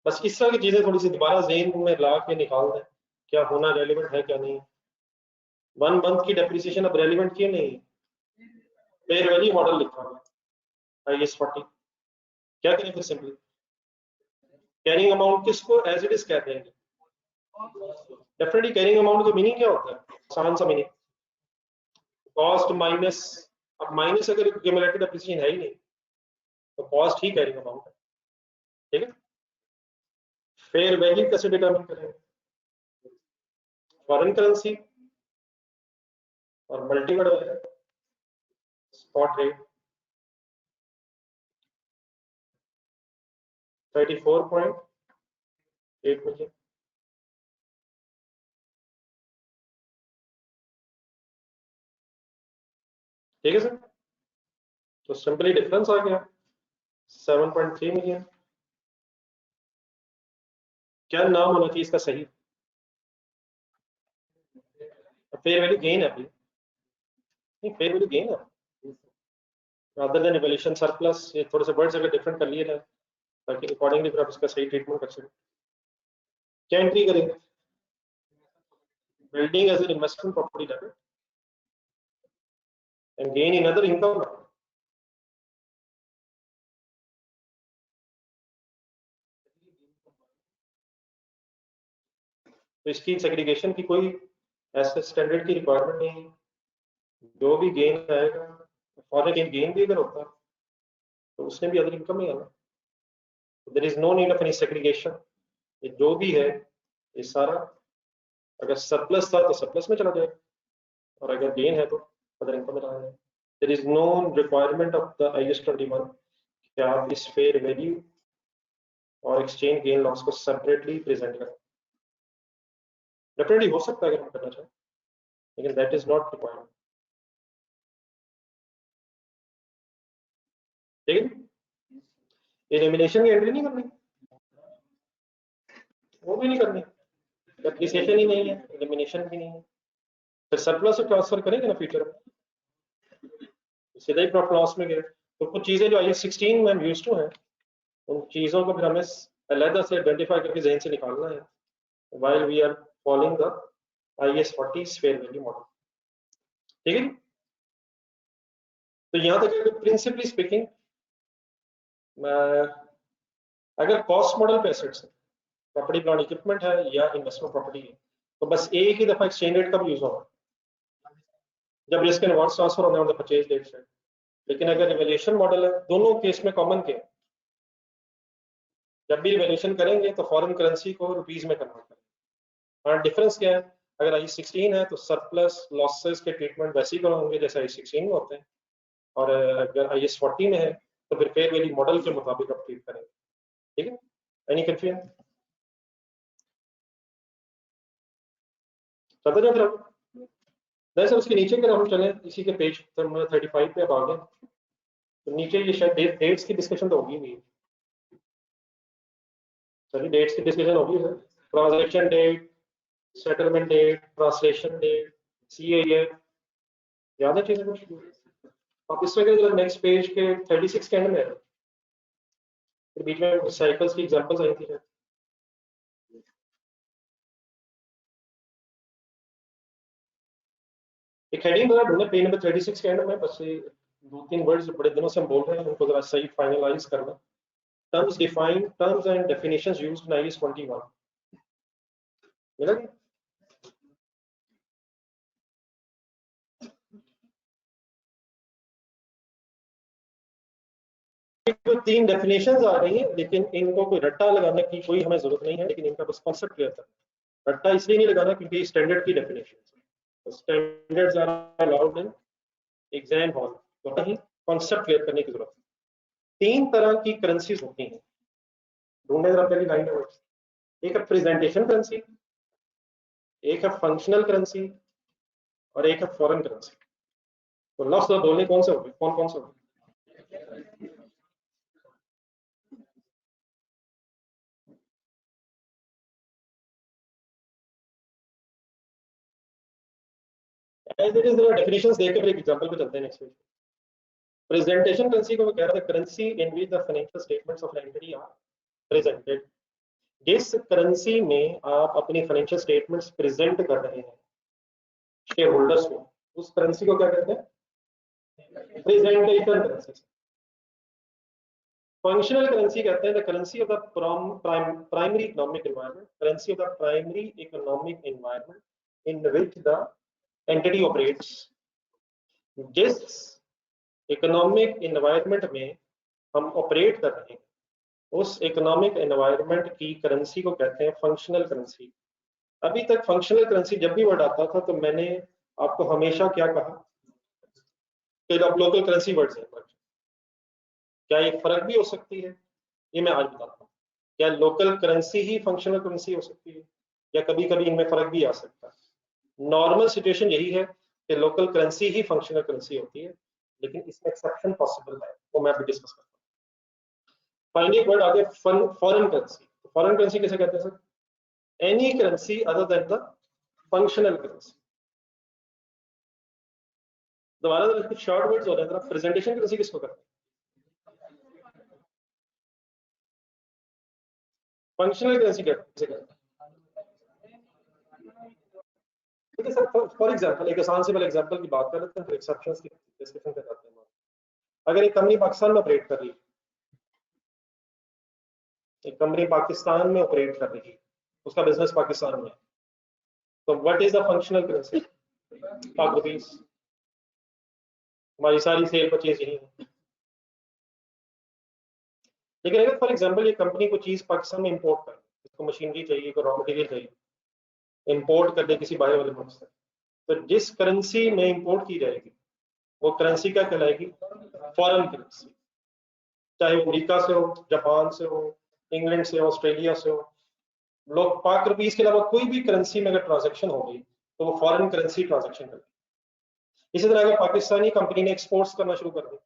बस इस तरह की चीजें थोड़ी सी दोबारा जेहन में ला के निकाल दें, क्या होना रेलिवेंट है क्या नहीं। 1 मंथ की डेप्रिसिएशन अब रेलिवेंट क्यों नहीं, फेयर वैल्यू मॉडल लिखा हुआ IAS 40, क्या करें फिर सिंपली कैरिंग अमाउंट किसको एज इट इज कहते हैं, डेफिनेटली कैरिंग अमाउंट का मीनिंग क्या होता है, आसान सा मीनिंग, कॉस्ट माइनस, अब माइनस अगर क्यूमुलेटिव डेप्रिसिएशन है ही नहीं तो कॉस्ट ही कैरिंग अमाउंट है। ठीक है, फेयर वैल्यू कैसे डिटरमिन करेंगे? फॉरेन करेंसी और मल्टीपल स्पॉट रेट 34.8 मिलियन। ठीक है सर, तो सिंपली डिफरेंस आ गया 7.3 मिलियन। क्या नाम होना चाहिए इसका सही? फेयर वैल्यू गेन है अभी, नहीं फेयर वैल्यू गेन है rather than evaluation surplus। ये थोड़े से वर्ड्स अगर डिफरेंट कर लिए ना ताकि अकॉर्डिंगली फिर आप इसका सही ट्रीटमेंट कर सकें। क्या एंट्री करेंगे? Building as an investment property debit and gain in other income. तो इसकी सेग्रीगेशन की कोई ऐसे स्टैंडर्ड की रिक्वायरमेंट नहीं है। जो भी गेन आएगा, फॉरेन गेन भी अगर होता तो उसने भी अदर इनकम नहीं आना। There is no need of any segregation. ये जो भी है ये सारा अगर सरप्लस था तो सरप्लस में चला जाएगा और अगर गेन है तो अदर इनकम में चला जाएगा। There is no requirement of the IAS 21 कि आप इस फेयर वैल्यू और एक्सचेंज गेन लॉस को सेपरेटली प्रेजेंट करें। डेफिनेटली हो सकता है अगर हम करना चाहें, लेकिन दैट इज नॉट रिक्वायर्ड। ठीक है, एलिमिनेशन की एंट्री नहीं करनी, वो भी नहीं करनी, डेप्रिसिएशन ही नहीं है, एलिमिनेशन भी नहीं है, फिर सरप्लस से ट्रांसफर करेंगे ना फ्यूचर में, सीधा ही प्रॉफिट लॉस में गए। तो कुछ चीजें जो IAS 16 में हम यूज टू हैं उन चीजों को फिर हमें अलग से आइडेंटिफाई करके जहन से निकालना है while we are following the IAS 40 fair value model. ठीक है, तो यहां तक प्रिंसिपली स्पीकिंग अगर कॉस्ट मॉडल पे एसेट्स है, प्रॉपर्टी प्लांट इक्विपमेंट है या इन्वेस्टमेंट प्रॉपर्टी है, तो बस एक ही दफा एक्सचेंज रेट कब यूज होगा? जब रिस्क एंड रिवॉर्ड ट्रांसफर होने ऑन द परचेज डेट से। लेकिन अगर इवैल्यूएशन मॉडल है, दोनों केस में कॉमन क्या है? जब भी इवैल्यूएशन करेंगे तो फॉरेन करेंसी को रुपीज में कन्वर्ट करेंगे। और डिफरेंस क्या है? अगर IAS 16 है तो सरप्लस लॉसेस के ट्रीटमेंट वैसे ही होंगे जैसे IAS 16 में होते हैं, और अगर IAS 40 में है तो फिर फेयर वैल्यू मॉडल के मुताबिक आप ट्रीट करेंगे। ठीक है, एनी कंफ्यूजन? चलते जाए फिर नहीं सर, उसके नीचे के हम चले इसी के पेज 35 पे अब आ गए। तो नीचे ये शायद डेट्स की डिस्कशन तो होगी नहीं। चलिए डेट्स की डिस्कशन होगी sir. Transaction date, settlement date, translation date, CAF, याद है चीजें कुछ? आप इसमें जरा नेक्स्ट पेज के 36 के एंड में है, फिर बीच में साइकिल्स की एग्जांपल्स आई थी। एक हेडिंग जरा ढूंढे पेज नंबर 36 के एंड में, बस ये दो तीन वर्ड्स बड़े दिनों से हम बोल रहे हैं उनको जरा सही फाइनलाइज करना। Terms define, terms and definitions used in IAS 21 मिला क्या? तो तीन डेफिनेशंस आ रही हैं, लेकिन इनको कोई रट्टा लगाने की कोई हमें जरूरत नहीं है, लेकिन इनका बस कॉन्सेप्ट क्लियर करना। रट्टा इसलिए नहीं लगाना क्योंकि स्टैंडर्ड की definition, standards are allowed in exam hall, तो कहीं कॉन्सेप्ट क्लियर करने की जरूरत है। तीन तरह की करेंसीज होती हैं, ढूंढने जरा पहली लाइन में। एक है प्रेजेंटेशन करेंसी, एक है फंक्शनल करेंसी और एक है फॉरेन करेंसी। तो लफ्ज बोलने कौन से होंगे, कौन कौन से होंगे? एज इट इज डेफिनेशंस देख के फिर एग्जांपल पे चलते हैं नेक्स्ट पेज। प्रेजेंटेशन करेंसी को कह रहा है currency in which the financial statements of entity are presented. जिस करेंसी में आप अपनी फाइनेंशियल स्टेटमेंट्स प्रेजेंट कर रहे हैं शेयर होल्डर्स को, उस करेंसी को क्या कहते हैं? Presentation currency. फंक्शनल करेंसी कहते हैं the currency of the primary economic environment, currency of the primary economic environment in which the entity operates. जिस इकोनॉमिक एनवायरनमेंट में हम ऑपरेट कर रहे हैं उस इकोनॉमिक एनवायरनमेंट की करेंसी को कहते हैं फंक्शनल करेंसी। अभी तक फंक्शनल करेंसी जब भी वर्ड आता था तो मैंने आपको हमेशा क्या कहा कि अब लोकल करेंसी वर्ड्स हैं। क्या ये फर्क भी हो सकती है, ये मैं आज बताता हूँ। क्या लोकल करेंसी ही फंक्शनल करेंसी हो सकती है, या कभी कभी इनमें फर्क भी आ सकता है। नॉर्मल सिचुएशन यही है कि लोकल करेंसी ही फंक्शनल करेंसी होती है, लेकिन इसमें एक्सेप्शन पॉसिबल है, वो मैं अभी डिस्कस करता हूँ। फाइनली वर्ड आगे फॉरेन करेंसी। फॉरेन करेंसी कैसे कहते हैं sir? Any currency other than the functional currency. दोबारा कुछ शॉर्ट वर्ड्स हो रहे हैं। प्रेजेंटेशन करेंसी किसको कहते हैं? फंक्शनल करेंसी कैसे कहते हैं? ठीक है सर, फॉर एग्जांपल एक आसान सिंपल एग्जांपल की बात कर लेते हैं, फिर एक्सेप्शंस की डिस्कशन कर जाते हैं। अगर एक कंपनी पाकिस्तान में ऑपरेट कर रही है, एक कंपनी पाकिस्तान में ऑपरेट कर रही है, उसका बिजनेस पाकिस्तान में, तो what is the functional currency? पाक रुपीस। हमारी सारी सेल परचेज यही है। लेकिन अगर फॉर एग्जांपल ये कंपनी को चीज पाकिस्तान में इंपोर्ट कर, इसको मशीनरी चाहिए, कोई रॉ मटेरियल चाहिए, इंपोर्ट कर दे किसी बाहर वाले मुल्क से, तो जिस करेंसी में इंपोर्ट की जाएगी वो करेंसी क्या कहलाएगी? Foreign currency. चाहे वो अमेरिका से हो, जापान से हो, इंग्लैंड से हो, ऑस्ट्रेलिया से हो, लोग पाक रुपीस के अलावा कोई भी करेंसी में अगर ट्रांजैक्शन हो गई तो वो फॉरेन करेंसी ट्रांजैक्शन करेगी। इसी तरह अगर पाकिस्तानी कंपनी ने एक्सपोर्ट्स करना शुरू कर दिया,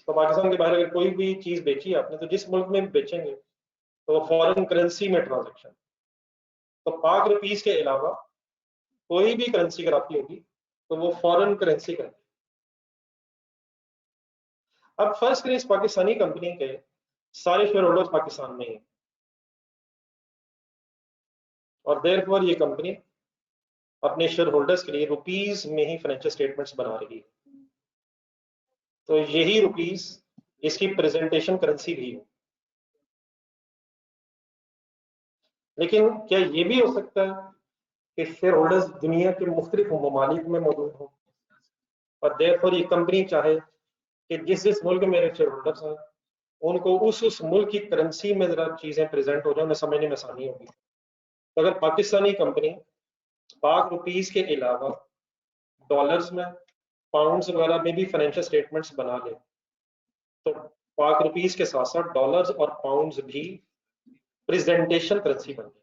तो पाकिस्तान के बाहर अगर कोई भी चीज बेची है आपने, तो जिस मुल्क में बेचेंगे तो वो फॉरेन करेंसी में ट्रांजैक्शन। तो पाक रुपीस के अलावा कोई भी करेंसी अगर आपकी होगी तो वो फॉरेन करेंसी करेंगे। अब फर्स्ट करें इस पाकिस्तानी कंपनी के सारे शेयर होल्डर्स पाकिस्तान में हैं, और देयरफॉर ये कंपनी अपने शेयर होल्डर्स के लिए रुपीस में ही फाइनेंशियल स्टेटमेंट्स बना रही है। तो यही रुपीस इसकी प्रेजेंटेशन करेंसी भी है। लेकिन क्या ये भी हो सकता है कि शेयर होल्डर्स दुनिया के मुख्तलिफ ममालिक में मौजूद हो, और देयरफॉर ये कंपनी चाहे कि जिस जिस मुल्क में मेरे शेयर होल्डर्स हैं उनको उस मुल्क की करेंसी में जरा चीजें प्रेजेंट हो जाए, उन्हें समझने में आसानी होगी। तो अगर पाकिस्तानी कंपनी पाक रुपीस के अलावा डॉलर्स में, पाउंड्स वगैरह में भी फाइनेंशियल स्टेटमेंट्स बना ले, तो पाक रुपीस के साथ साथ डॉलर्स और पाउंड्स भी प्रेजेंटेशन करेंसी बन गई।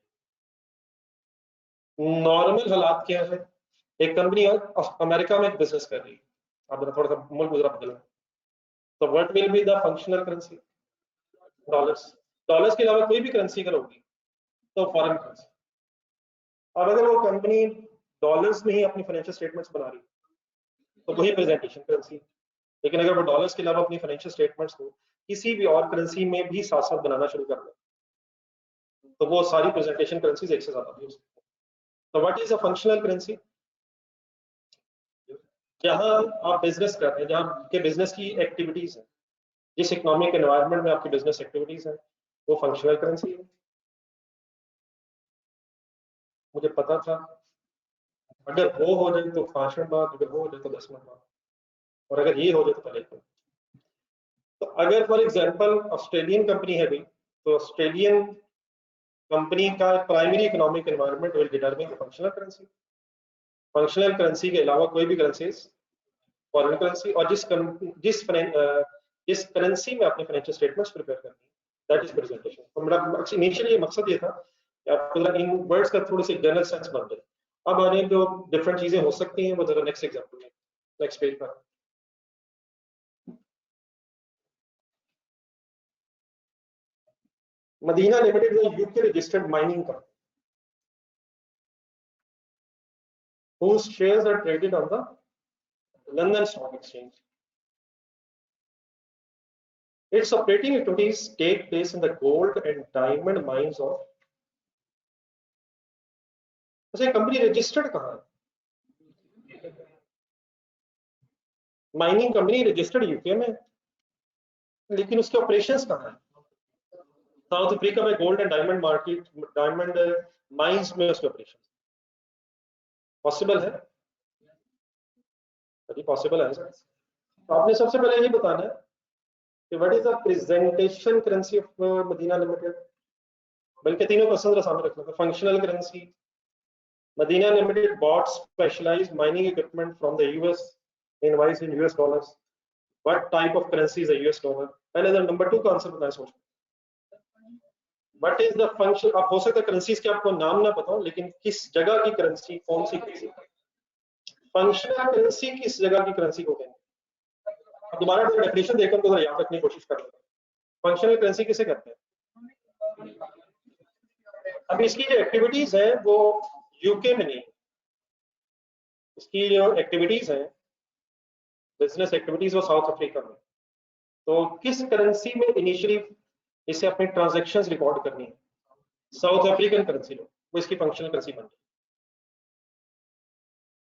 नॉर्मल हालात क्या है? एक कंपनी अमेरिका में बिजनेस कर रही है, अब थोड़ा सा मुल्क गुजरा बदला, तो what will be the functional currency? Dollars. Dollars के अलावा कोई भी करेंसी अगर होगी तो फॉरेन करेंसी। अब अगर वो कंपनी डॉलर्स में ही अपनी फाइनेंशियल स्टेटमेंट्स बना रही है तो वही प्रेजेंटेशन करेंसी। लेकिन अगर वो डॉलर्स के अलावा अपनी फाइनेंशियल स्टेटमेंट्स को किसी भी और करेंसी में भी साथ साथ बनाना शुरू कर दे तो वो सारी प्रेजेंटेशन करेंसीज एक से ज्यादा भी हो सकती है। तो what is a functional currency? जहां आप बिजनेस कर रहे हैं, जहां आपके बिजनेस की एक्टिविटीज है, जिस इकोनॉमिक एनवायरनमेंट में आपकी बिजनेस एक्टिविटीज है, वो फंक्शनल करेंसी है। मुझे पता था अगर वो हो जाए तो 5 मिनट बाद, अगर वो हो जाए तो 10 मिनट बाद, और अगर ये हो जाए तो पहले तो अगर फॉर एग्जांपल ऑस्ट्रेलियन कंपनी है भाई, तो ऑस्ट्रेलियन कंपनी का primary economic environment will determine functional currency. Functional currency के अलावा कोई भी करेंसीज फॉरेन करेंसी, और जिस करेंसी में आपने फाइनेंशियल स्टेटमेंट्स प्रिपेयर करनी है दैट इज प्रेजेंटेशन। तो मेरा इनिशियली मकसद ये था कि आपको जरा इन वर्ड्स का थोड़ी सी जनरल सेंस बन जाए। अब आने जो डिफरेंट चीजें हो सकती हैं वो जरा नेक्स्ट एग्जांपल में, नेक्स्ट पेज पर। Medina Limited is a UK registered mining company whose shares are traded on the London Stock Exchange. Its operating activities take place in the gold and diamond mines of. वैसे company registered कहाँ है? Mining company registered UK में, लेकिन उसके operations कहाँ है? South Africa में gold and diamond market, diamond mines में उसके ऑपरेशन। पॉसिबल है? अभी पॉसिबल है सर। तो आपने सबसे पहले ये बताना है what is the presentation currency of Madina limited? बल्कि तीनों क्वेश्चन सामने रखना था। Functional currency, Madina limited bought specialised mining equipment from the US, invoice in US dollars, what type of currency is the US dollar? पहले तो number 2 का answer बताएं सोच। व्हाट इज द फंक्शन, आप हो सकता है करेंसीज के आपको नाम ना पता हो, लेकिन किस जगह की करेंसी, कौन सी करेंसी? फंक्शनल करेंसी किस जगह की करेंसी को कहते हैं? अब दोबारा डेफिनेशन देखकर उनको याद रखने की कोशिश कर लें। फंक्शनल करेंसी किसे कहते हैं? अब इसकी जो एक्टिविटीज है वो यूके में नहीं, इसकी जो एक्टिविटीज है, बिजनेस एक्टिविटीज, वो साउथ अफ्रीका में। तो किस करेंसी में इनिशियली इसे अपनी ट्रांजैक्शंस रिकॉर्ड करनी है? साउथ अफ्रीकन करेंसी में, वो इसकी फंक्शनल करेंसी बन गई।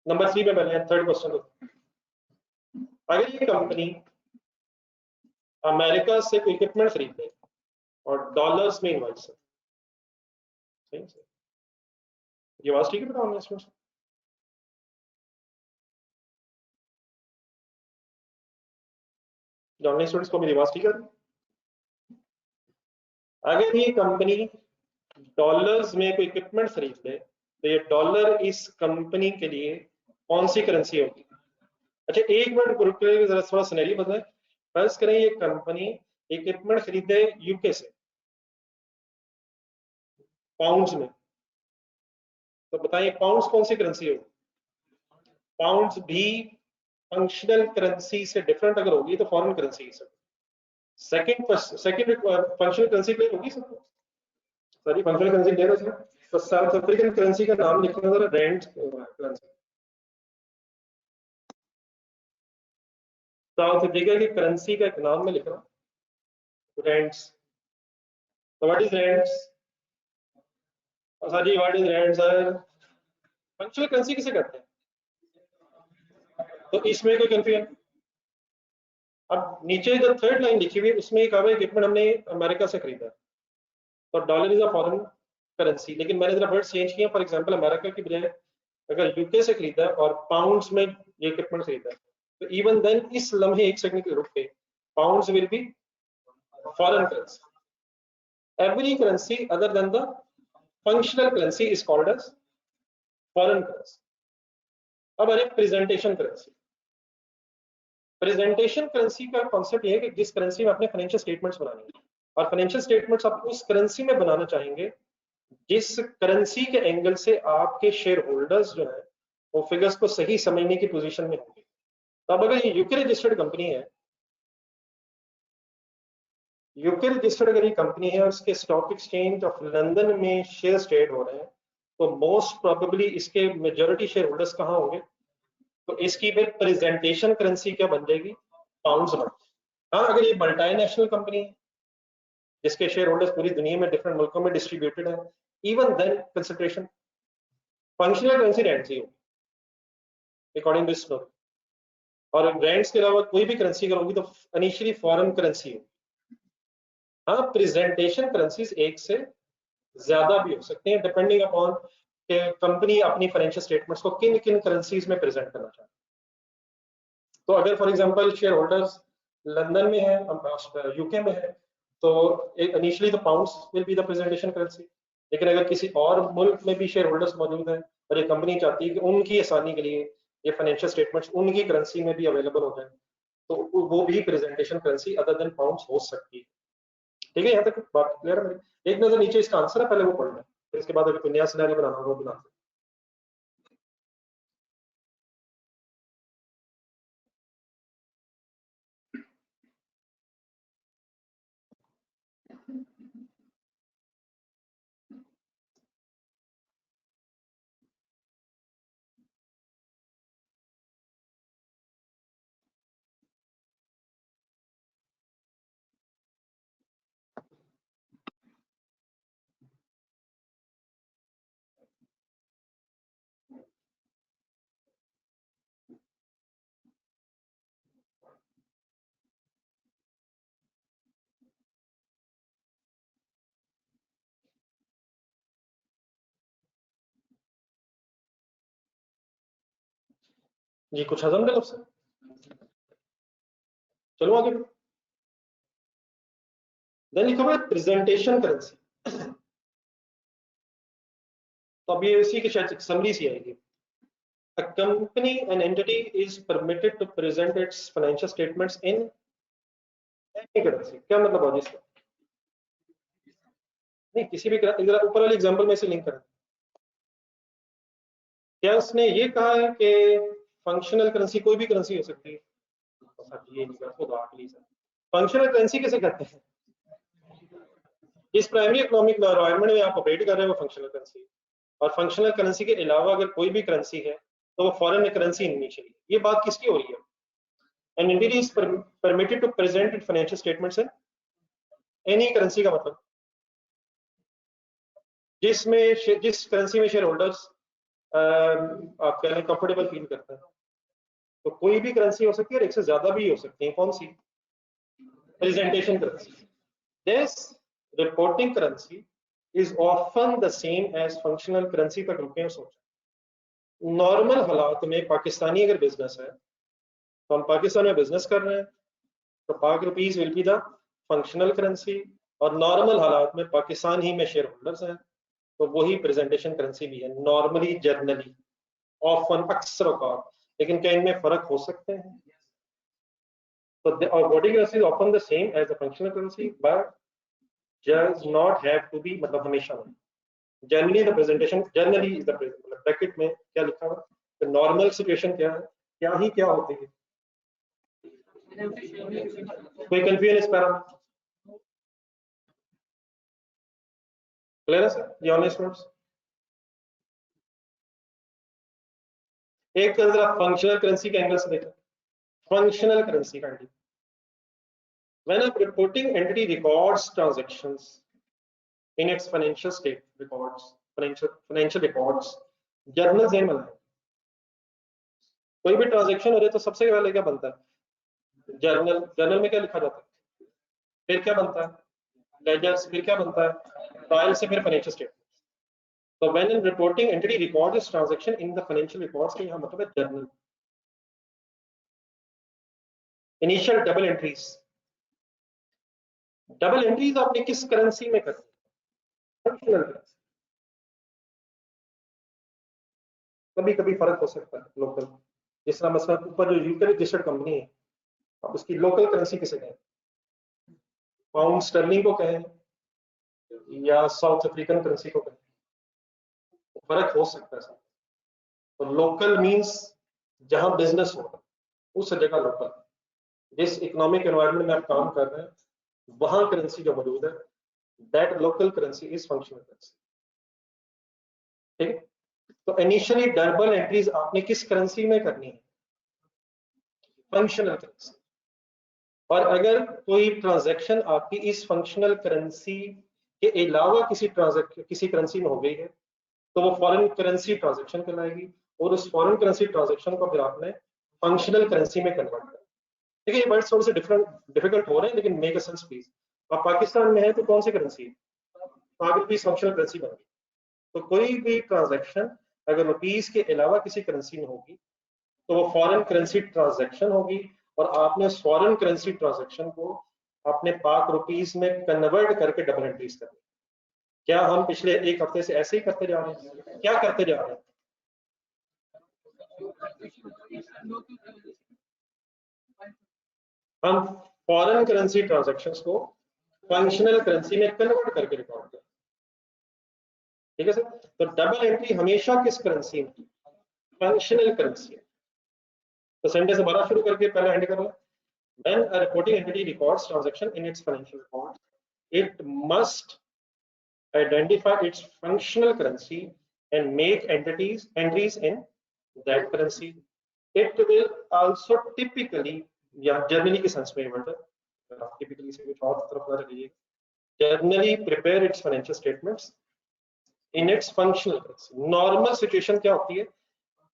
नंबर 3 में पहले थर्ड क्वेश्चन, अगर ये कंपनी अमेरिका से कोई इक्विपमेंट खरीदे और डॉलर्स में इनवॉइस है, सही है? ये आवाज ठीक है बेटा ऑनलाइन स्टूडेंट्स? ऑनलाइन स्टूडेंट्स को मेरी आवाज ठीक है? अगर ये कंपनी डॉलर्स में कोई इक्विपमेंट खरीद ले तो ये डॉलर इस कंपनी के लिए कौन सी करेंसी होगी? अच्छा एक मिनट रुक के जरा थोड़ा सिनेरियो बताएं। फर्ज करें ये कंपनी इक्विपमेंट खरीदे यूके से पाउंड्स में, तो बताइए पाउंड्स कौन सी करेंसी होगी? पाउंड्स भी फंक्शनल करेंसी से डिफरेंट अगर होगी तो फॉरेन करेंसी है sir. Second functional currency clear होगी सबको? सॉरी फंक्शनल करेंसी क्लियर है सर? तो साउथ अफ्रीकन करेंसी का नाम लिखना जरा, रैंड करेंसी। साउथ अफ्रीका की करेंसी का एक नाम में लिख रहा हूँ, रैंड्स। तो what is रैंड्स? Sir ji what is rand sir? Functional currency किसे कहते हैं? तो इसमें कोई कंफ्यूजन? अब नीचे जो थर्ड लाइन लिखी हुई है उसमें एक कहा इक्विपमेंट हमने अमेरिका से खरीदा, तो dollar is a foreign currency, लेकिन मैंने जरा वर्ड चेंज किया। फॉर एग्जांपल अमेरिका की बजाय अगर यूके से खरीदा और पाउंड्स में ये इक्विपमेंट खरीदा, तो इवन देन इस लम्हे एक सेकंड के रुक के pounds will be foreign currency. Every currency other than the functional currency is called as foreign currency. अब अरे प्रेजेंटेशन करेंसी, प्रेजेंटेशन करेंसी का कॉन्सेप्ट ये है कि जिस करेंसी में अपने फाइनेंशियल स्टेटमेंट्स बनाने हैं, और फाइनेंशियल स्टेटमेंट्स आप उस करेंसी में बनाना चाहेंगे जिस करेंसी के एंगल से आपके शेयर होल्डर्स जो है वो फिगर्स को सही समझने की पोजीशन में होंगे। तो अब अगर ये यूके रजिस्टर्ड कंपनी है, यूके रजिस्टर्ड अगर ये कंपनी है और उसके स्टॉक एक्सचेंज ऑफ लंदन में शेयर ट्रेड हो रहे हैं, तो मोस्ट प्रोबेबली इसके मेजॉरिटी शेयर होल्डर्स कहाँ होंगे? तो इसकी फिर प्रेजेंटेशन करेंसी क्या बन जाएगी? पाउंड्स बन। हाँ अगर ये मल्टीनेशनल कंपनी है जिसके शेयर होल्डर्स पूरी दुनिया में डिफरेंट मुल्कों में डिस्ट्रीब्यूटेड है, even then consideration functional currency rands ही होगी अकॉर्डिंग टू दिस लॉ। और रैंड्स के अलावा कोई भी करेंसी अगर होगी तो इनिशियली फॉरेन करेंसी होगी। हाँ प्रेजेंटेशन करेंसीज एक से ज्यादा भी हो सकते हैं डिपेंडिंग अपॉन कि कंपनी अपनी फाइनेंशियल स्टेटमेंट्स को किन किन करेंसीज में प्रेजेंट करना चाहती है। तो अगर for example share holders London में है, यूके में है, तो इनिशियली तो pounds will be the presentation currency. लेकिन अगर किसी और मुल्क में भी शेयर होल्डर्स मौजूद हैं और ये कंपनी चाहती है कि उनकी आसानी के लिए ये फाइनेंशियल स्टेटमेंट्स उनकी करेंसी में भी अवेलेबल हो जाए, तो वो भी presentation currency other then pounds हो सकती है। ठीक है, यहाँ तक बात क्लियर है मेरी? एक नजर नीचे इसका आंसर है, पहले वो पढ़ना है, फिर इसके बाद अगर कोई नया सिनेरियो बनाना हो वो बना सकते। जी कुछ हजम गलत से, चलो आगे। देन लिखा हुआ है प्रेजेंटेशन करेंसी। तो अब ये इसी की शायद समरी सी आएगी। A company, an entity is permitted to present its financial statements in any currency। क्या मतलब है इसका? नहीं, किसी भी जरा ऊपर वाले एग्जांपल में से लिंक करें। क्या उसने ये कहा है कि फंक्शनल करेंसी कोई भी करेंसी हो सकती है? ये नहीं कर खुदा प्लीज। फंक्शनल करेंसी किसे कहते हैं? इस प्राइमरी इकोनॉमिक एनवायरनमेंट में आप ऑपरेट कर रहे हैं वो फंक्शनल करेंसी, और फंक्शनल करेंसी के अलावा अगर कोई भी करेंसी है तो वो फॉरेन करेंसी नहीं चलेगी। ये बात किसकी हो रही है? An entity is permitted to present its financial statements in any currency का मतलब जिस करेंसी में शेयर होल्डर्स आप कह लें कंफर्टेबल फील करते हैं। तो कोई भी करेंसी हो सकती है और एक से ज्यादा भी हो सकती है। कौन सी? Presentation currency. This reporting currency is often the same as functional currency तक रुके हैं सोचा। नॉर्मल हालात में पाकिस्तानी अगर बिजनेस है तो हम पाकिस्तान में बिजनेस कर रहे हैं तो पाक rupees will be the functional currency, और नॉर्मल हालात में पाकिस्तान ही में शेयर होल्डर्स हैं तो वही प्रेजेंटेशन करेंसी भी है नॉर्मली, जनरली, ऑफन, अक्सर औकात। लेकिन क्या इनमें फर्क हो सकते हैं? तो body currency is often the same as the functional currency but does not have to be, मतलब हमेशा नहीं। Generally the presentation, generally is the मतलब ब्रैकेट में क्या लिखा हुआ है? तो नॉर्मल सिचुएशन क्या है, क्या ही क्या होती है? कोई कंफ्यूजन इस पैरा में? क्लियर है सर? ये ऑनेस्ट नोट्स। एक जरा फंक्शनल करेंसी के एंगल से देखो। फंक्शनल करेंसी का angle, when a reporting entity records transactions in its financial state records, financial records, journal जेन बनाए। कोई भी ट्रांजैक्शन हो रही है तो सबसे पहले क्या बनता है? जर्नल। जर्नल में क्या लिखा जाता है? फिर क्या बनता है? लेजर्स। फिर क्या बनता है? ट्रायल से फिर फाइनेंशियल स्टेटमेंट। तो when a reporting entity records this transaction in the financial records के यहाँ मतलब है journal. Initial double entries. Double entries आपने किस करेंसी में करनी? Functional currency. कभी कभी फर्क हो सकता है लोकल, जिस तरह मसलन ऊपर जो यूके रजिस्टर्ड कंपनी है अब उसकी लोकल करेंसी किसे कहें? पाउंड स्टर्लिंग को कहें या साउथ अफ्रीकन करेंसी को कहें? फर्क हो सकता है। तो लोकल मींस जहां बिजनेस हो रहा है उस जगह लोकल। जिस इकोनॉमिक एनवायरनमेंट में आप काम कर रहे हैं वहां करेंसी जो मौजूद है that local currency is functional currency. ठीक है? तो इनिशियली डबल एंट्रीज आपने किस करेंसी में करनी है? Functional currency. और अगर कोई ट्रांजैक्शन आपकी इस फंक्शनल करेंसी के अलावा किसी करेंसी में हो गई है तो वो फॉरेन करेंसी ट्रांजैक्शन कहलाएगी, और उस फॉरेन करेंसी ट्रांजैक्शन को फिर आपने फंक्शनल करेंसी में कन्वर्ट करना। देखिए ये वर्ड्स थोड़े से डिफिकल्ट हो रहे हैं लेकिन मेक अ सेंस प्लीज। आप पाकिस्तान में है तो कौन सी करेंसी है? पाक रुपीज फंक्शनल करेंसी बन गई। तो कोई भी ट्रांजैक्शन अगर रुपीज के अलावा किसी करेंसी में होगी तो वो फॉरेन करेंसी ट्रांजैक्शन होगी, और आपने उस फॉरेन करेंसी ट्रांजैक्शन को अपने पाक रुपीज में कन्वर्ट करके डबल एंट्रीज करनी। क्या हम पिछले एक हफ्ते से ऐसे ही करते जा रहे हैं? क्या करते जा रहे हैं? हम फॉरेन करेंसी ट्रांजैक्शंस को फंक्शनल करेंसी में कन्वर्ट करके रिकॉर्ड करते हैं। ठीक है सर? तो डबल एंट्री हमेशा किस करेंसी में? Functional currency. तो सेंटेंस दोबारा शुरू करके पहले एंड कर लो। When a reporting entity records transaction in its financial records, it must identify its functional currency and make entries in that currency. It will also typically, या generally के sense में word है, typically से कुछ और तरफ ना रखिए, generally prepare its financial statements in its functional currency. Normal situation क्या होती है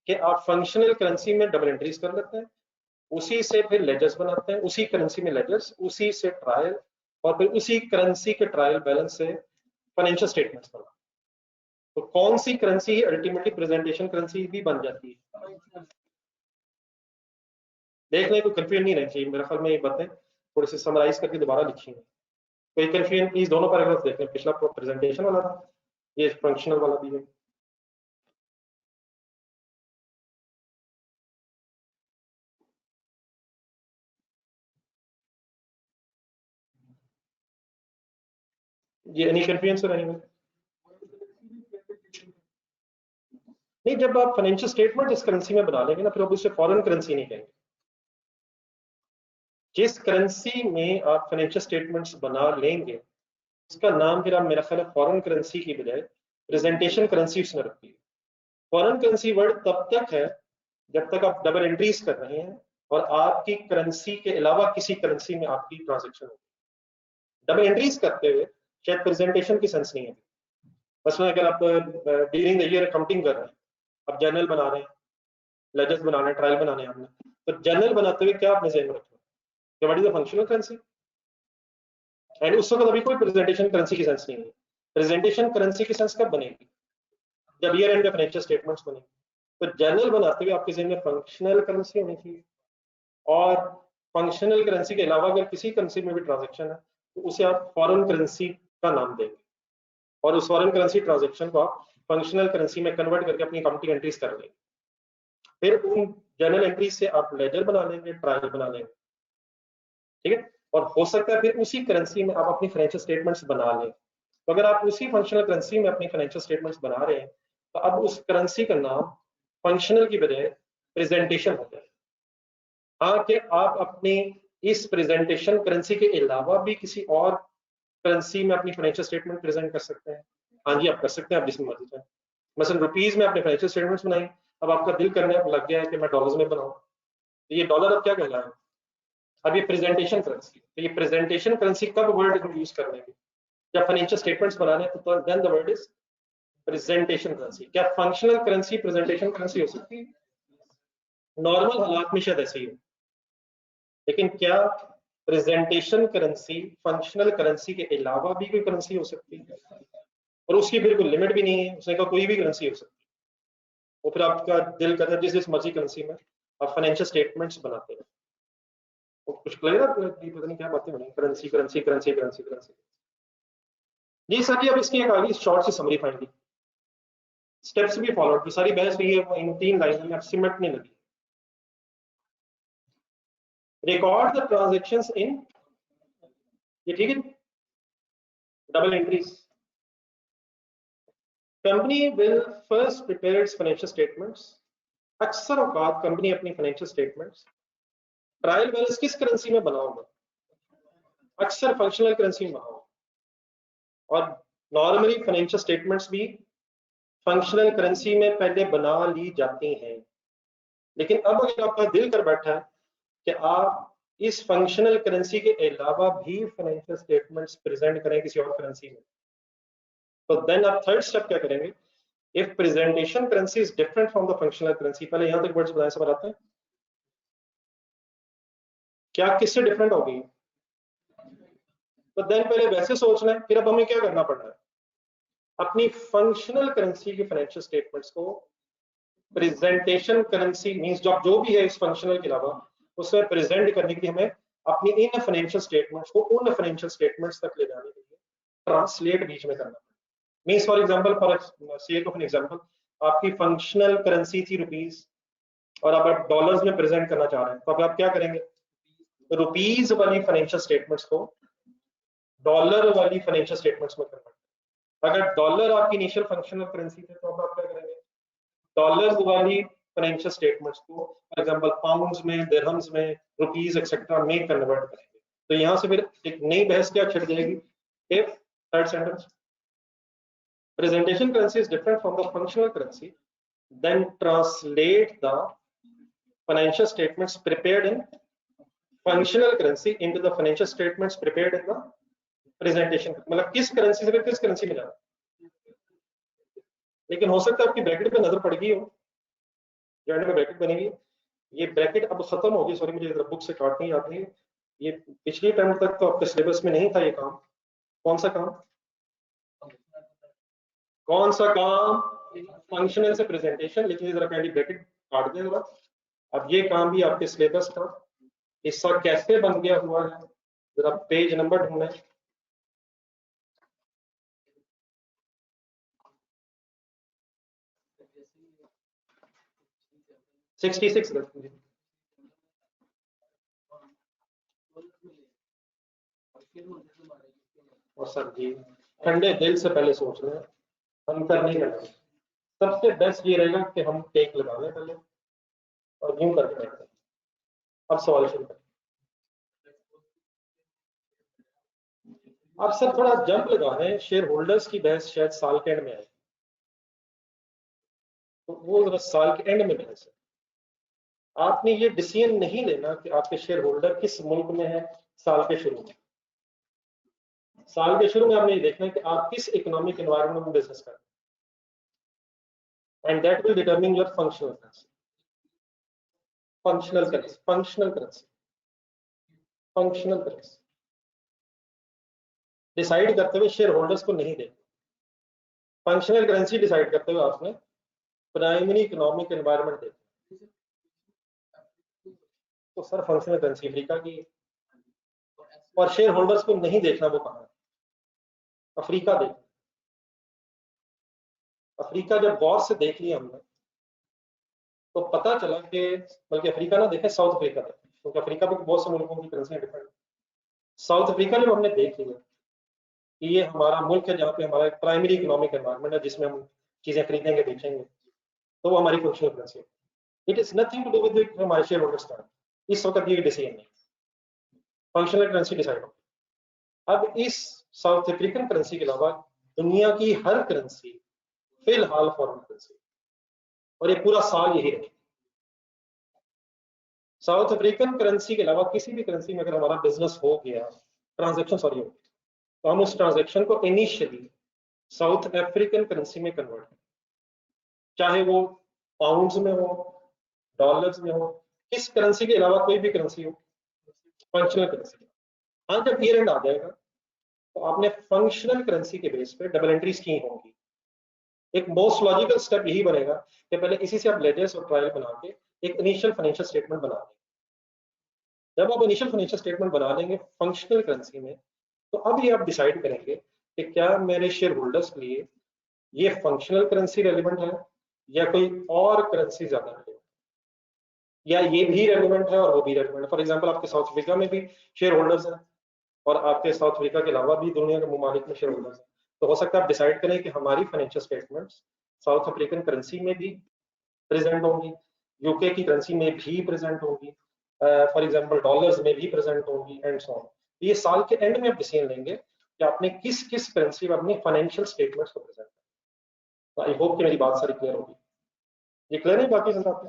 कि आप फंक्शनल करेंसी में डबल एंट्रीज कर लेते हैं, उसी से फिर लेजर्स बनाते हैं, उसी करेंसी में लेजर्स, उसी से ट्रायल, और फिर उसी करेंसी के ट्रायल बैलेंस से फाइनेंशियल स्टेटमेंट्स बनाते हैं। तो कौन सी करेंसी अल्टीमेटली प्रेजेंटेशन करेंसी भी बन जाती है? देख लें, कोई कंफ्यूजन नहीं रहनी चाहिए। मेरे ख्याल में ये बातें थोड़ी सी समराइज करके दोबारा लिखी है। कोई कंफ्यूजन प्लीज दोनों पैराग्राफ देख लें, पिछला प्रेजेंटेशन वाला था, ये फंक्शनल वाला भी है। ये एनी कंफ्यूजन सर एनी? नहीं, जब आप फाइनेंशियल स्टेटमेंट इस करेंसी में बना लेंगे ना, फिर आप उसे फॉरेन करेंसी नहीं कहेंगे। जिस करेंसी में आप फाइनेंशियल स्टेटमेंट्स बना लेंगे उसका नाम फिर आप मेरा ख्याल है फॉरेन करेंसी की बजाय प्रेजेंटेशन करेंसी उसने रखी है। फॉरेन करेंसी वर्ड तब तक है जब तक आप डबल एंट्रीज कर रहे हैं और आपकी करेंसी के अलावा किसी करेंसी में आपकी ट्रांजेक्शन होगी। डबल एंट्रीज करते हुए शायद प्रेजेंटेशन की सेंस नहीं है। मसलन अगर आप ड्यूरिंग द ईयर अकाउंटिंग कर रहे हैं, आप जर्नल बना रहे हैं, लेजर्स बना रहे हैं, ट्रायल बनाने हैं आपने, तो जर्नल बनाते हुए क्या आपने ज़हन में रखना कि what is the functional currency, and उस वक्त अभी कोई प्रेजेंटेशन करेंसी की सेंस नहीं है। प्रेजेंटेशन करेंसी की सेंस कब बनेगी? जब ईयर एंड फाइनेंशियल स्टेटमेंट्स बनेंगे। तो जर्नल बनाते हुए आपके ज़हन में फंक्शनल करेंसी होनी चाहिए, और फंक्शनल करेंसी के अलावा अगर किसी करेंसी में भी ट्रांजेक्शन है तो उसे आप फॉरेन करेंसी का नाम देंगे, और उस फॉरेन करेंसी ट्रांजेक्शन को आप फंक्शनल करेंसी में कन्वर्ट करके अपनी अकाउंटिंग एंट्रीज कर लेंगे। फिर उन जर्नल एंट्रीज से आप लेजर बना लेंगे, ट्रायल बना लेंगे, ठीक है। और हो सकता है फिर उसी करेंसी में आप अपनी फाइनेंशियल स्टेटमेंट्स बना लें। तो अगर आप उसी फंक्शनल करेंसी में अपनी फाइनेंशियल स्टेटमेंट्स बना रहे हैं तो अब उस करेंसी का नाम फंक्शनल की बजाय प्रेजेंटेशन हो जाए। हाँ, कि आप अपनी इस प्रेजेंटेशन करेंसी के अलावा भी किसी और करेंसी में अपनी फाइनेंशियल स्टेटमेंट प्रेजेंट कर सकते हैं। हाँ जी, आप कर सकते हैं, आप जिसमें मर्जी चाहें। मसलन रुपीज में अपने फाइनेंशियल स्टेटमेंट्स बनाई, अब आपका दिल करने लग गया है कि मैं डॉलर्स में बनाऊं, तो ये डॉलर अब क्या कहना है? अब ये प्रेजेंटेशन करेंसी। तो ये प्रेजेंटेशन करेंसी कब वर्ड यूज कर लेंगे? जब फाइनेंशियल स्टेटमेंट्स बनाने हैं तो then the word is presentation currency. क्या फंक्शनल करेंसी प्रेजेंटेशन करेंसी हो सकती है? नॉर्मल हालात में शायद ऐसे ही हो, लेकिन क्या प्रेजेंटेशन करेंसी फंक्शनल करेंसी के अलावा भी कोई करेंसी हो सकती है? और उसकी फिर कोई लिमिट भी नहीं है, उसने कहा कोई भी करेंसी हो सकती है। वो फिर आपका दिल करता है जिस मर्जी करेंसी में आप फाइनेंशियल स्टेटमेंट्स बनाते हैं। वो कुछ लगेगा पता नहीं क्या बातें बनी, currency currency currency currency currency. जी सर जी, अब इसकी एक आगे शॉर्ट सी समरी फाइंड, स्टेप्स भी फॉलो की, सारी बहस हुई है वो इन 3 लाइन में सिमटने लगी। रिकॉर्ड द ट्रांजैक्शंस इन, ये ठीक है, double entries. Company will first prepare it's financial statements. अक्सर औकात कंपनी अपनी फाइनेंशियल स्टेटमेंट्स ट्रायल बैलेंस किस करेंसी में बना होगा? अक्सर फंक्शनल करेंसी में बना होगा, और नॉर्मली फाइनेंशियल स्टेटमेंट्स भी फंक्शनल करेंसी में पहले बना ली जाती हैं। लेकिन अब अगर आपका दिल कर बैठा है कि आप इस फंक्शनल करेंसी के अलावा भी फाइनेंशियल स्टेटमेंट्स प्रेजेंट करें किसी और करेंसी में, तो देन आप थर्ड स्टेप क्या करेंगे? If presentation currency is different from the functional currency, पहले यहां तक वर्ड्स बनाए समझ आते हैं? क्या किससे डिफरेंट होगी? तो देन पहले वैसे सोचना है, फिर अब हमें क्या करना पड़ रहा है? अपनी फंक्शनल करेंसी की फाइनेंशियल स्टेटमेंट्स को प्रेजेंटेशन करेंसी मींस जो भी है इस फंक्शनल के अलावा उसमें प्रेजेंट करने के लिए हमें अपनी इन फाइनेंशियल स्टेटमेंट्स को उन फाइनेंशियल स्टेटमेंट्स तक ले जाने के लिए ट्रांसलेट बीच में करना means for example, for sake of an example, आपकी फंक्शनल करेंसी थी रुपीज और अब आप डॉलर्स में प्रेजेंट करना चाह रहे हैं, तो अब आप क्या करेंगे? रुपीज वाली फाइनेंशियल स्टेटमेंट्स को डॉलर वाली फाइनेंशियल स्टेटमेंट्स में कन्वर्ट। अगर डॉलर आपकी इनिशियल फंक्शनल करेंसी थे तो अब आप क्या करेंगे? डॉलर्स वाली फाइनेंशियल स्टेटमेंट्स को फॉर एग्जांपल पाउंड्स में, दिरहम्स में, रुपीस एक्सेट्रा में कन्वर्ट करेंगे। तो यहां से फिर एक नई बहस क्या छिड़ जाएगी? If third sentence presentation currency is different from the functional currency, then translate the financial statements prepared in functional currency into the financial statements prepared in the presentation। मतलब किस करेंसी से किस करेंसी में जाना। लेकिन हो सकता है आपकी ब्रैकेट पे नजर पड़ गई हो, जो एंड में ब्रैकेट बनेगी, ये ब्रैकेट अब खत्म होगी। सॉरी, मुझे बुक से काटनी याद नहीं, ये पिछले टाइम तक तो आपके सिलेबस में नहीं था ये काम। कौन सा काम? कौन सा काम? फंक्शनल से प्रेजेंटेशन। लेकिन जरा कैंडी ब्रैकेट काट दें जरा। अब ये काम भी आपके सिलेबस का हिस्सा कैसे बन गया हुआ है, जरा पेज नंबर ढूंढें। 66 रख लीजिए। और सर जी ठंडे दिल से पहले सोच रहे हैं, हम कर नहीं करते। सबसे बेस्ट ये रहेगा कि हम टेक लगा लें पहले और यूं करके देखते हैं। अब सवाल शुरू करें। आप सर थोड़ा जंप लगा रहे हैं, शेयर होल्डर्स की बहस शायद साल के एंड में आए, तो वो जरा साल के एंड में बहस है। आपने ये डिसीजन नहीं लेना कि आपके शेयर होल्डर किस मुल्क में है साल के शुरू में। साल के शुरू में आपने ये देखना है कि आप किस इकोनॉमिक एनवायरनमेंट में बिजनेस कर रहे हैं, and that will determine your functional currency. Functional currency, functional currency, functional currency decide करते हुए शेयर होल्डर्स को नहीं देखना। फंक्शनल करेंसी डिसाइड करते हुए आपने प्राइमरी इकोनॉमिक एनवायरनमेंट देखना। तो सर फंक्शनल करेंसी अफ्रीका की, और शेयर होल्डर्स को नहीं देखना वो कहाँ है, अफ्रीका देखना। अफ्रीका जब गौर से देख लिया हमने तो पता चला कि, बल्कि अफ्रीका ना देखें, साउथ अफ्रीका देखें, क्योंकि अफ्रीका में बहुत से मुल्कों की करेंसी डिफरेंट। साउथ अफ्रीका जब हमने देख लिया कि ये हमारा मुल्क है जहाँ पे हमारा प्राइमरी इकोनॉमिक एनवायरनमेंट है जिसमें हम चीजें खरीदेंगे बेचेंगे, तो वो हमारी फंक्शनल करेंसी है। It is nothing to do with हमारे शेयर होल्डर्स का इस वक्त ये डिसीजन नहीं, फंक्शनल करेंसी डिसाइड हो। अब इस साउथ अफ्रीकन करेंसी के अलावा दुनिया की हर करेंसी फिलहाल फॉरेन करेंसी, और ये पूरा साल यही रहे। साउथ अफ्रीकन करेंसी के अलावा किसी भी करेंसी में अगर हमारा बिजनेस हो गया, ट्रांजैक्शन सॉरी हो, तो हम उस ट्रांजैक्शन को इनिशियली साउथ अफ्रीकन करेंसी में कन्वर्ट करें, चाहे वो पाउंड्स में हो, डॉलर्स में हो, किस करेंसी के अलावा कोई भी करेंसी हो, फंक्शनल करेंसी। हाँ, जब ईयर एंड आ जाएगा तो आपने फंक्शनल करेंसी के बेस पे डबल एंट्रीज की होंगी। एक मोस्ट लॉजिकल स्टेप यही बनेगा कि पहले इसी से आप लेजर्स और ट्रायल बना के एक इनिशियल फाइनेंशियल स्टेटमेंट बना लेंगे। जब आप इनिशियल फाइनेंशियल स्टेटमेंट बना लेंगे फंक्शनल करेंसी में, तो अब ये आप डिसाइड करेंगे कि क्या मेरे शेयर होल्डर्स के लिए ये फंक्शनल करेंसी रेलिवेंट है या कोई और करेंसी ज्यादा रेलिवेंट, या ये भी रेलिवेंट है और वो भी रेलिवेंट है। फॉर एग्जांपल आपके साउथ अफ्रीका में भी शेयर होल्डर्स हैं और आपके साउथ अफ्रीका के अलावा भी दुनिया के ममालिक में शेयर होल्डर्स हैं, तो हो सकता है आप डिसाइड करें कि हमारी financial statements south African currency में भी प्रेजेंट होंगी, यूके की करेंसी में भी प्रेजेंट होंगी, फॉर एग्जांपल डॉलर्स में भी प्रेजेंट होंगी एंड सो ऑन। ये साल के एंड में आप डिसीजन लेंगे कि आपने किस किस करेंसी में अपनी फाइनेंशियल स्टेटमेंट्स को प्रेजेंट करना। आई होप कि मेरी बात सारी क्लियर होगी। ये क्लियर है बाकी सब आपको?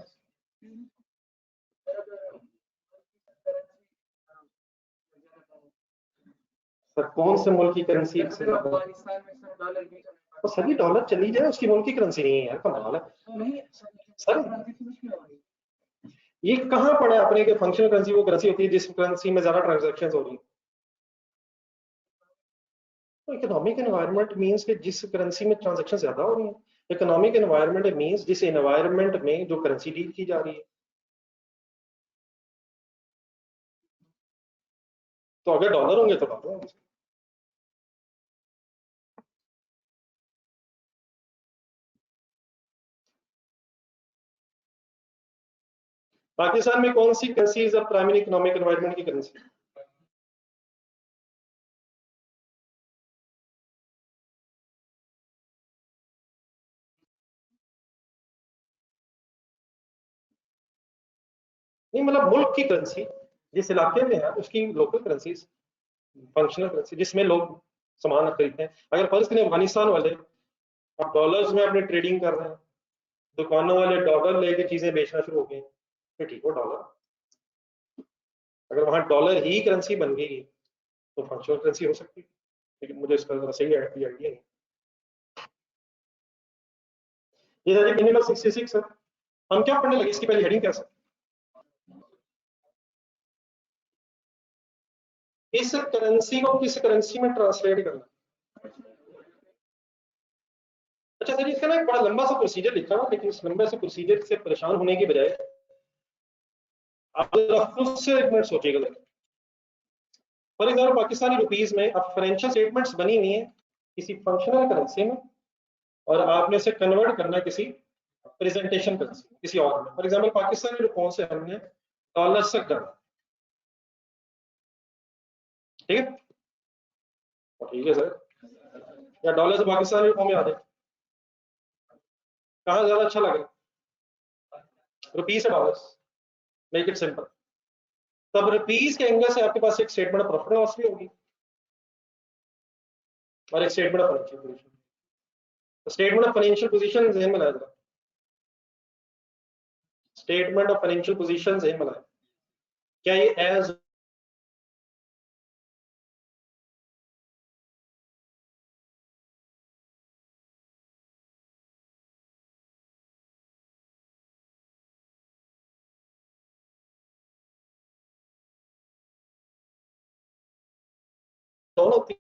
सर कौन से मुल्क की करेंसी से, तो सभी डॉलर चली जाए, उसकी मुल्क की करेंसी नहीं है यार, कमाल है सर। ये कहाँ पड़ा है अपने के फंक्शनल करेंसी वो करेंसी होती है जिस करेंसी में ज्यादा ट्रांजैक्शंस हो रही है। तो इकोनॉमिक एनवायरनमेंट मींस कि जिस करेंसी में ट्रांजैक्शन ज्यादा हो रही है। इकोनॉमिक एनवायरनमेंट मींस जिस एनवायरनमेंट में जो करेंसी डील की जा रही है। तो अगर डॉलर होंगे तो डॉलर होंगे। पाकिस्तान में कौन सी currency is primary economic environment की करेंसी? नहीं मतलब मुल्क की करेंसी जिस इलाके में है उसकी लोकल करेंसी, फंक्शनल करेंसी जिसमें लोग सामान खरीदते हैं। अगर फर्ज करें अफगानिस्तान वाले अब डॉलर्स में अपने ट्रेडिंग कर रहे हैं, दुकानों वाले डॉलर लेके चीजें बेचना शुरू हो गए, फिर ठीक हो डॉलर। अगर वहां डॉलर ही करेंसी बन गई तो फंक्शनल करेंसी हो सकती है, लेकिन मुझे इसका सही आइडिया नहीं। ये था जी मिनिमम 66 सर। हम क्या पढ़ने लगे, इसकी पहली हेडिंग क्या सर? इस करेंसी को किस करेंसी में ट्रांसलेट करना। अच्छा सर, इसका ना एक बड़ा लंबा सा प्रोसीजर लिखा हुआ, लेकिन इस लंबे से प्रोसीजर से परेशान होने की बजाय आप जरा खुद से एक मिनट सोचिएगा। फॉर एग्जाम्पल पाकिस्तानी रुपीज में अब फाइनेंशियल स्टेटमेंट्स बनी हुई है किसी फंक्शनल करेंसी में और आपने इसे कन्वर्ट करना है किसी प्रेजेंटेशन करेंसी किसी और में, फॉर एग्जांपल पाकिस्तानी रुपयों से हमने डॉलर से करना, ठीक है, ठीक है सर, या डॉलर से पाकिस्तानी रुपयों में आ जाए, कहाँ ज्यादा अच्छा लगे, रुपीस से डॉलर्स, मेक इट सिंपल। तब रुपीस के एंगल से आपके पास एक स्टेटमेंट ऑफ प्रॉफिट लॉस भी होगी और एक statement of financial position. Statement of financial position ज़हन में लाएगा, स्टेटमेंट ऑफ फाइनेंशियल पोजीशन ज़हन में लाएगा, क्या ये एज दोनों होती है?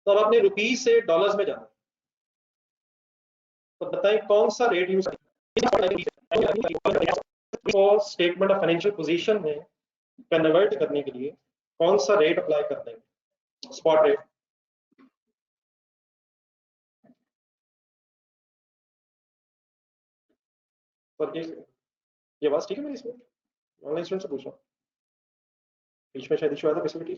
तो अब आपने रुपीस से डॉलर्स में जाना, तो बताएं कौन सा rate use statement of financial position में कन्वर्ट करने के लिए कौन सा रेट अप्लाई कर देंगे, स्पॉट रेट। पर ये बात ठीक है मेरी, इसमें ऑनलाइन स्टूडेंट से पूछ रहा हूँ, बीच में शायद इशू आया था फैसिलिटी।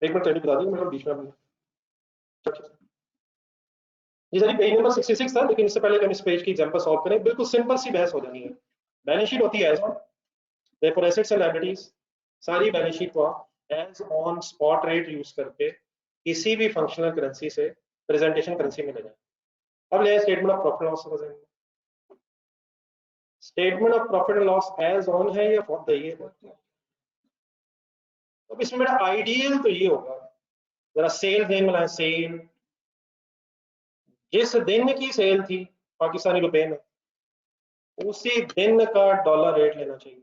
एक मिनट बता दी मतलब बीच में जी सर, पेज नंबर 66 था, लेकिन इससे पहले हम इस पेज की एग्जांपल सॉल्व करें, बिल्कुल सिंपल सी बहस हो जानी है। बैलेंस शीट होती है as on, therefore assets and liabilities सारी बैलेंस शीट को as on spot rate use करके किसी भी फंक्शनल करेंसी से प्रेजेंटेशन करेंसी में ले जाए। अब ले स्टेटमेंट ऑफ प्रॉफिट लॉस समझेंगे। Statement of profit and loss as on है या फॉर द ईयर। अब इसमें मेरा आइडियल तो ये होगा, जरा सेल देन मिलाएं, सेल जिस दिन की सेल थी पाकिस्तानी रुपए में उसी दिन का डॉलर रेट लेना चाहिए,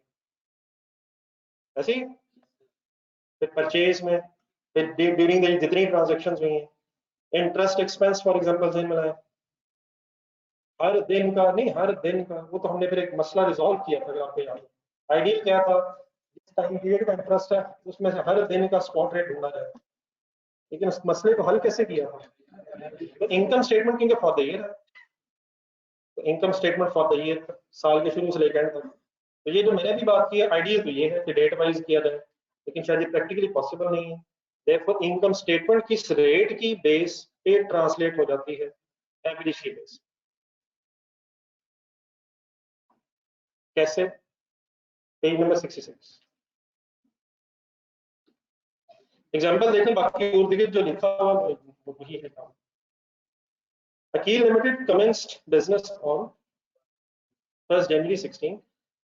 ऐसे ही फिर परचेज में फिर ड्यूरिंग द जितनी ट्रांजैक्शंस हुई हैं, इंटरेस्ट एक्सपेंस फॉर एग्जांपल दिन मिलाएं, हर दिन का नहीं, हर दिन का, वो तो हमने फिर एक मसला रिजॉल्व किया था अगर आपको याद है। आइडिया क्या था, जिस टाइम पीरियड का इंटरेस्ट है उसमें से हर दिन का स्पॉट रेट ढूंढा जाए, लेकिन उस मसले को हल कैसे किया था, तो इनकम स्टेटमेंट क्योंकि फॉर द ईयर है, तो income statement for the year साल के शुरू से लेकर एंड तक। तो ये जो मैंने भी बात की है आइडिया तो ये है कि डेट वाइज किया जाए, लेकिन शायद ये प्रैक्टिकली पॉसिबल नहीं है। देयरफॉर इनकम स्टेटमेंट किस रेट की बेस पे ट्रांसलेट हो जाती है, एवरेज की बेस। कैसे, पेज नंबर 66 एग्जांपल देखें, बाकी और देखिए जो लिखा हुआ वही है काम। Akil Limited commenced business on 1st January 16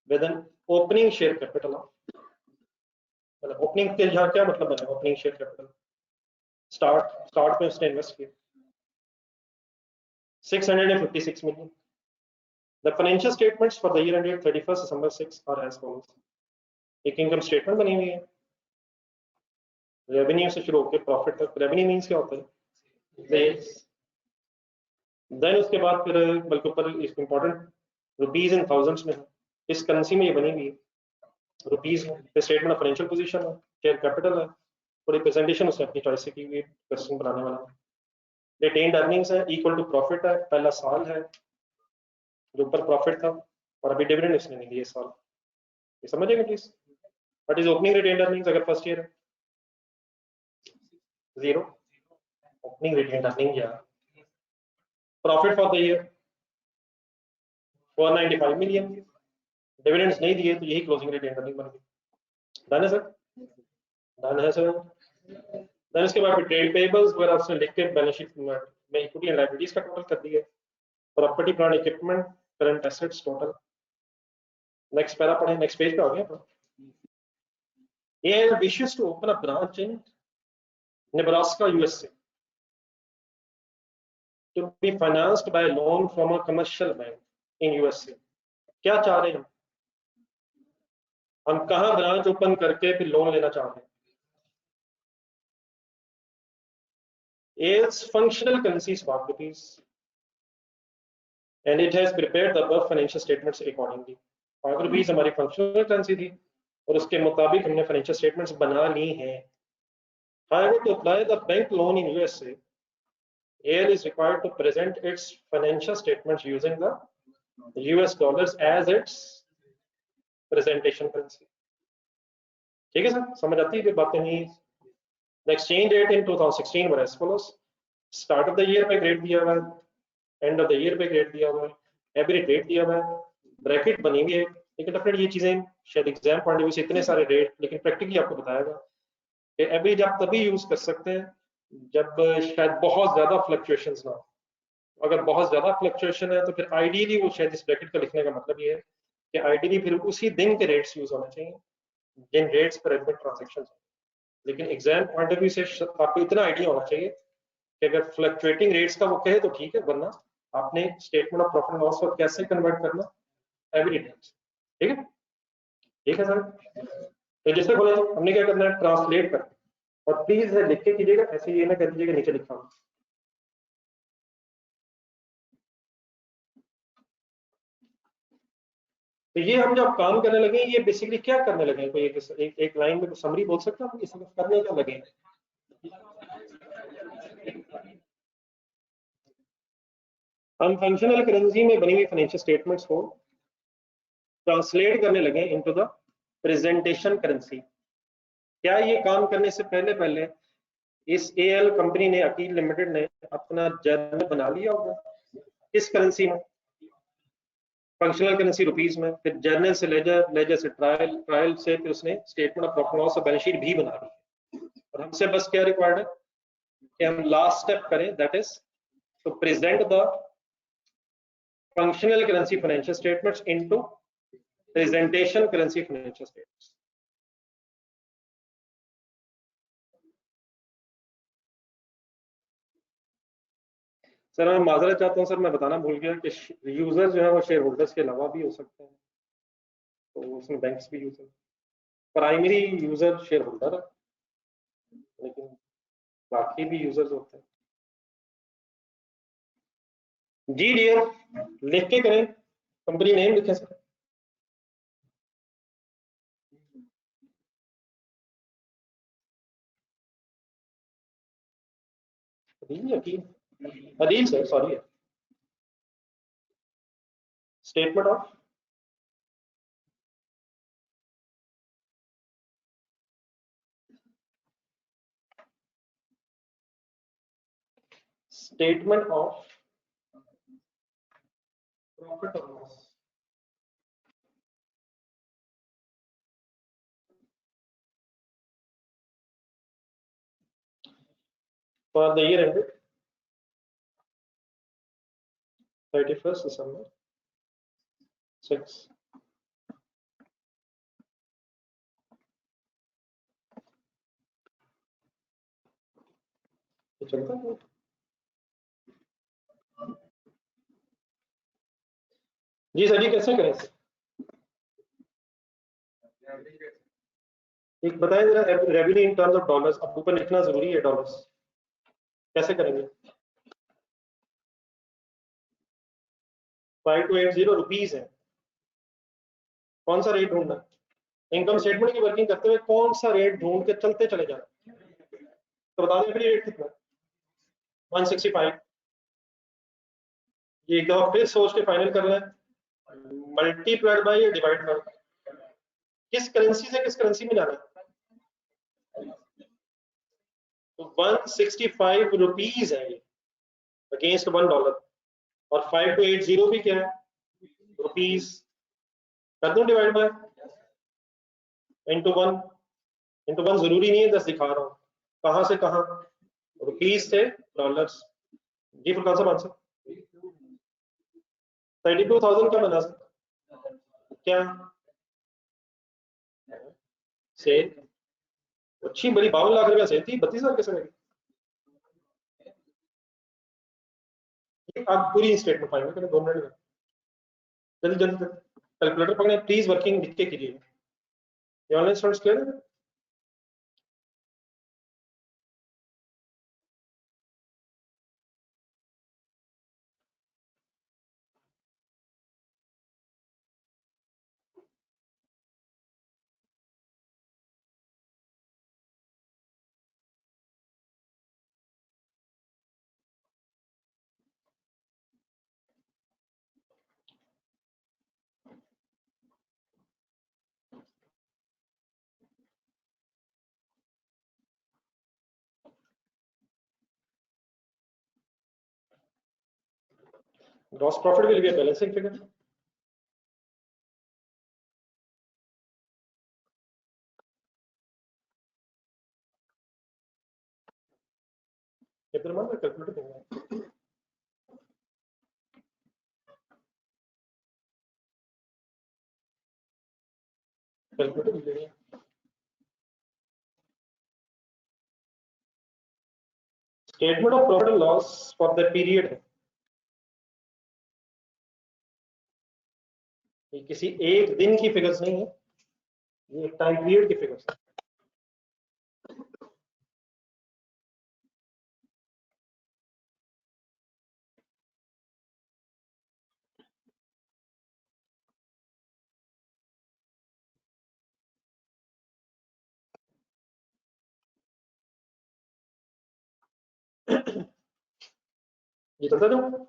with an opening share capital of, मतलब ओपनिंग के यहाँ क्या मतलब है, ओपनिंग शेयर कैपिटल, स्टार्ट में उसने इन्वेस्ट किया 656 million. The financial statements for the year ended 31st December 6 are as follows. एक इनकम स्टेटमेंट बनी हुई है, रेवेन्यू से शुरू होकर प्रॉफिट तक। रेवेन्यू मींस क्या होता है, सेल्स। देन उसके बाद फिर बल्कि ऊपर इंपॉर्टेंट रुपीज इन थाउजेंड्स में है, इस करेंसी में ये बनी हुई है रुपीज में। स्टेटमेंट ऑफ फाइनेंशियल पोजीशन है, शेयर कैपिटल है, पूरी प्रेजेंटेशन उसने अपनी चॉइस से की हुई, क्वेश्चन बनाने वाला। रिटेन्ड अर्निंग्स है, इक्वल टू प्रॉफिट है, पहला साल है जो ऊपर प्रॉफिट था और अभी डिविडेंड इसने नहीं दिया इस साल, ये समझेगा please. What is opening retained earnings अगर फर्स्ट ईयर है, जीरो ओपनिंग रिटेन्ड अर्निंग या profit for the year 495 million, dividends नहीं दिए तो यही क्लोजिंग रिटेन्ड अर्निंग बन गई। डन है सर, डन है सर। देन इसके बाद ट्रेड पेबल्स वगैरह उसने लिख के बैलेंस शीट में इक्विटी एंड लायबिलिटीज का टोटल कर दिया, property plant equipment current assets total. Next para पढ़े, नेक्स्ट पेज पे आ गए। AIL wishes to open a branch in Nebraska, USA to be financed by a loan from a commercial bank in USA. क्या चाह रहे हैं हम कहां branch open करके फिर लोन लेना चाहते हैं। AIL's functional currency is Pak rupees and it has prepared the above financial statements accordingly. Pak rupees हमारी फंक्शनल करेंसी थी और उसके मुताबिक हमने फाइनेंशियल स्टेटमेंट्स बना ली हैं। However, to apply the bank loan in USA, AL is required to present its financial statements using the US dollars as its presentation currency. ठीक है सर, समझ आती है बातें नहीं? The exchange rate in 2016 were as follows. Start of the year पे grade दिया हुआ है, एंड ऑफ द ईयर पे ग्रेड दिया हुआ है, एवरी डेट दिया हुआ है, ब्रैकेट बनी हुई है। लेकिन डेफिनेटली ये चीजें शायद एग्जाम पॉइंट ऑफ व्यू से इतने सारे रेट, लेकिन प्रैक्टिकली आपको बताएगा कि एवरेज आप तभी यूज कर सकते हैं जब शायद बहुत ज्यादा फ्लक्चुएशंस ना हो। अगर बहुत ज्यादा फ्लक्चुएशन है तो फिर आइडियली वो शायद इस ब्रैकेट का लिखने का मतलब ये है कि आइडियली फिर उसी दिन के रेट्स यूज होने चाहिए जिन रेट्स पर एडमिट ट्रांजेक्शन है। लेकिन एग्जाम पॉइंट ऑफ व्यू से आपको इतना आइडिया होना चाहिए कि अगर फ्लक्चुएटिंग रेट्स का वो कहे तो ठीक है, वरना आपने statement of profit and loss को कैसे कन्वर्ट करना, एवरी डेट। ठीक है, ठीक है सर। तो जैसे बोले हमने क्या करना है, ट्रांसलेट कर, और प्लीज लिख के कीजिएगा, ऐसे ये ना कर दीजिएगा नीचे लिखा हूं। तो ये हम जब काम करने लगे, ये बेसिकली क्या करने लगे, कोई एक लाइन में समरी बोल सकते हैं, इस करने क्या लगे? हम फंक्शनल करेंसी में बनी हुई फाइनेंशियल स्टेटमेंट्स को ट्रांसलेट करने लगे इनटू द प्रेजेंटेशन करेंसी। क्या ये काम करने से पहले पहले इस एएल कंपनी ने, अकील लिमिटेड ने अपना जर्नल बना लिया होगा? किस करेंसी में? फंक्शनल करेंसी रुपीस में। फिर जर्नल से लेजर, लेजर से ट्रायल, ट्रायल से फिर उसने स्टेटमेंट ऑफ प्रॉफिट लॉस और बैलेंस शीट भी बना ली। और हमसे बस क्या रिक्वायर्ड है कि हम लास्ट स्टेप करें, that is to present the functional currency financial statements into presentation currency financial statements. Sir मैं माजरत चाहता हूँ सर, मैं बताना भूल गया कि यूजर जो है वो शेयर होल्डर्स के अलावा भी हो सकते हैं, तो उसमें बैंक्स भी user, primary user share holder है, लेकिन बाकी भी यूजर्स होते हैं। जी डियर, लिख के करें, कंपनी नेम लिखें sir. Adeel sir, sorry, statement of statement of profit और loss for the year ended 31st December 6। चलता है जी सर जी, कैसे करें? एक बताएं जरा, revenue in terms of dollars, अब ऊपर लिखना जरूरी है डॉलर्स, कैसे करेंगे? 5280 रुपीस है। कौन सा रेट ढूंढना? इनकम स्टेटमेंट की वर्किंग करते हुए कौन सा रेट ढूंढ के चलते चले जाना? तो बता दें रेट कितना? 165। ये एक दफा फिर सोच के फाइनल कर लें, मल्टीप्लाइड बाय या डिवाइड बाय, किस करेंसी से किस करेंसी में जाना है? तो 165 रुपीस है ये अगेंस्ट $1, और 5280 भी क्या है? रुपीस। कर दूं divide by, into one. Into one जरूरी नहीं है, 10 दिखा रहा हूँ। कहां से कहां? रुपीस से डॉलर्स। जी फुरकान साहब आंसर 32,000 का बना सर क्या? सेल अच्छी बड़ी 52 लाख रुपया सेल थी, 32,000 कैसे लगी? आप पूरी स्टेटमेंट फाइनल करें 2 मिनट में, जल्दी जल्दी कैलकुलेटर पकड़े प्लीज, वर्किंग लिख के कीजिए। ऑनलाइन स्टूडेंट्स क्लियर है? Gross profit will be a balancing figure. If the number calculated, statement of profit and loss for the period है, ये किसी एक दिन की फिगर्स नहीं है, ये एक टाइम पीरियड की फिगर्स है. ये चलता जाओ.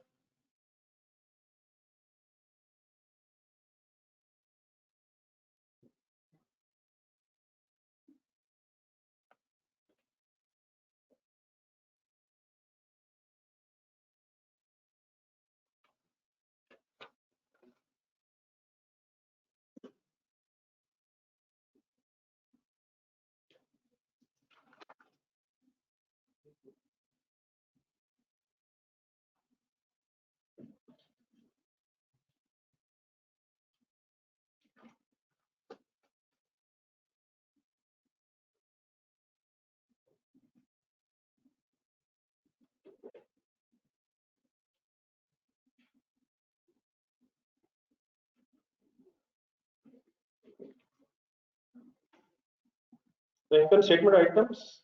The income statement items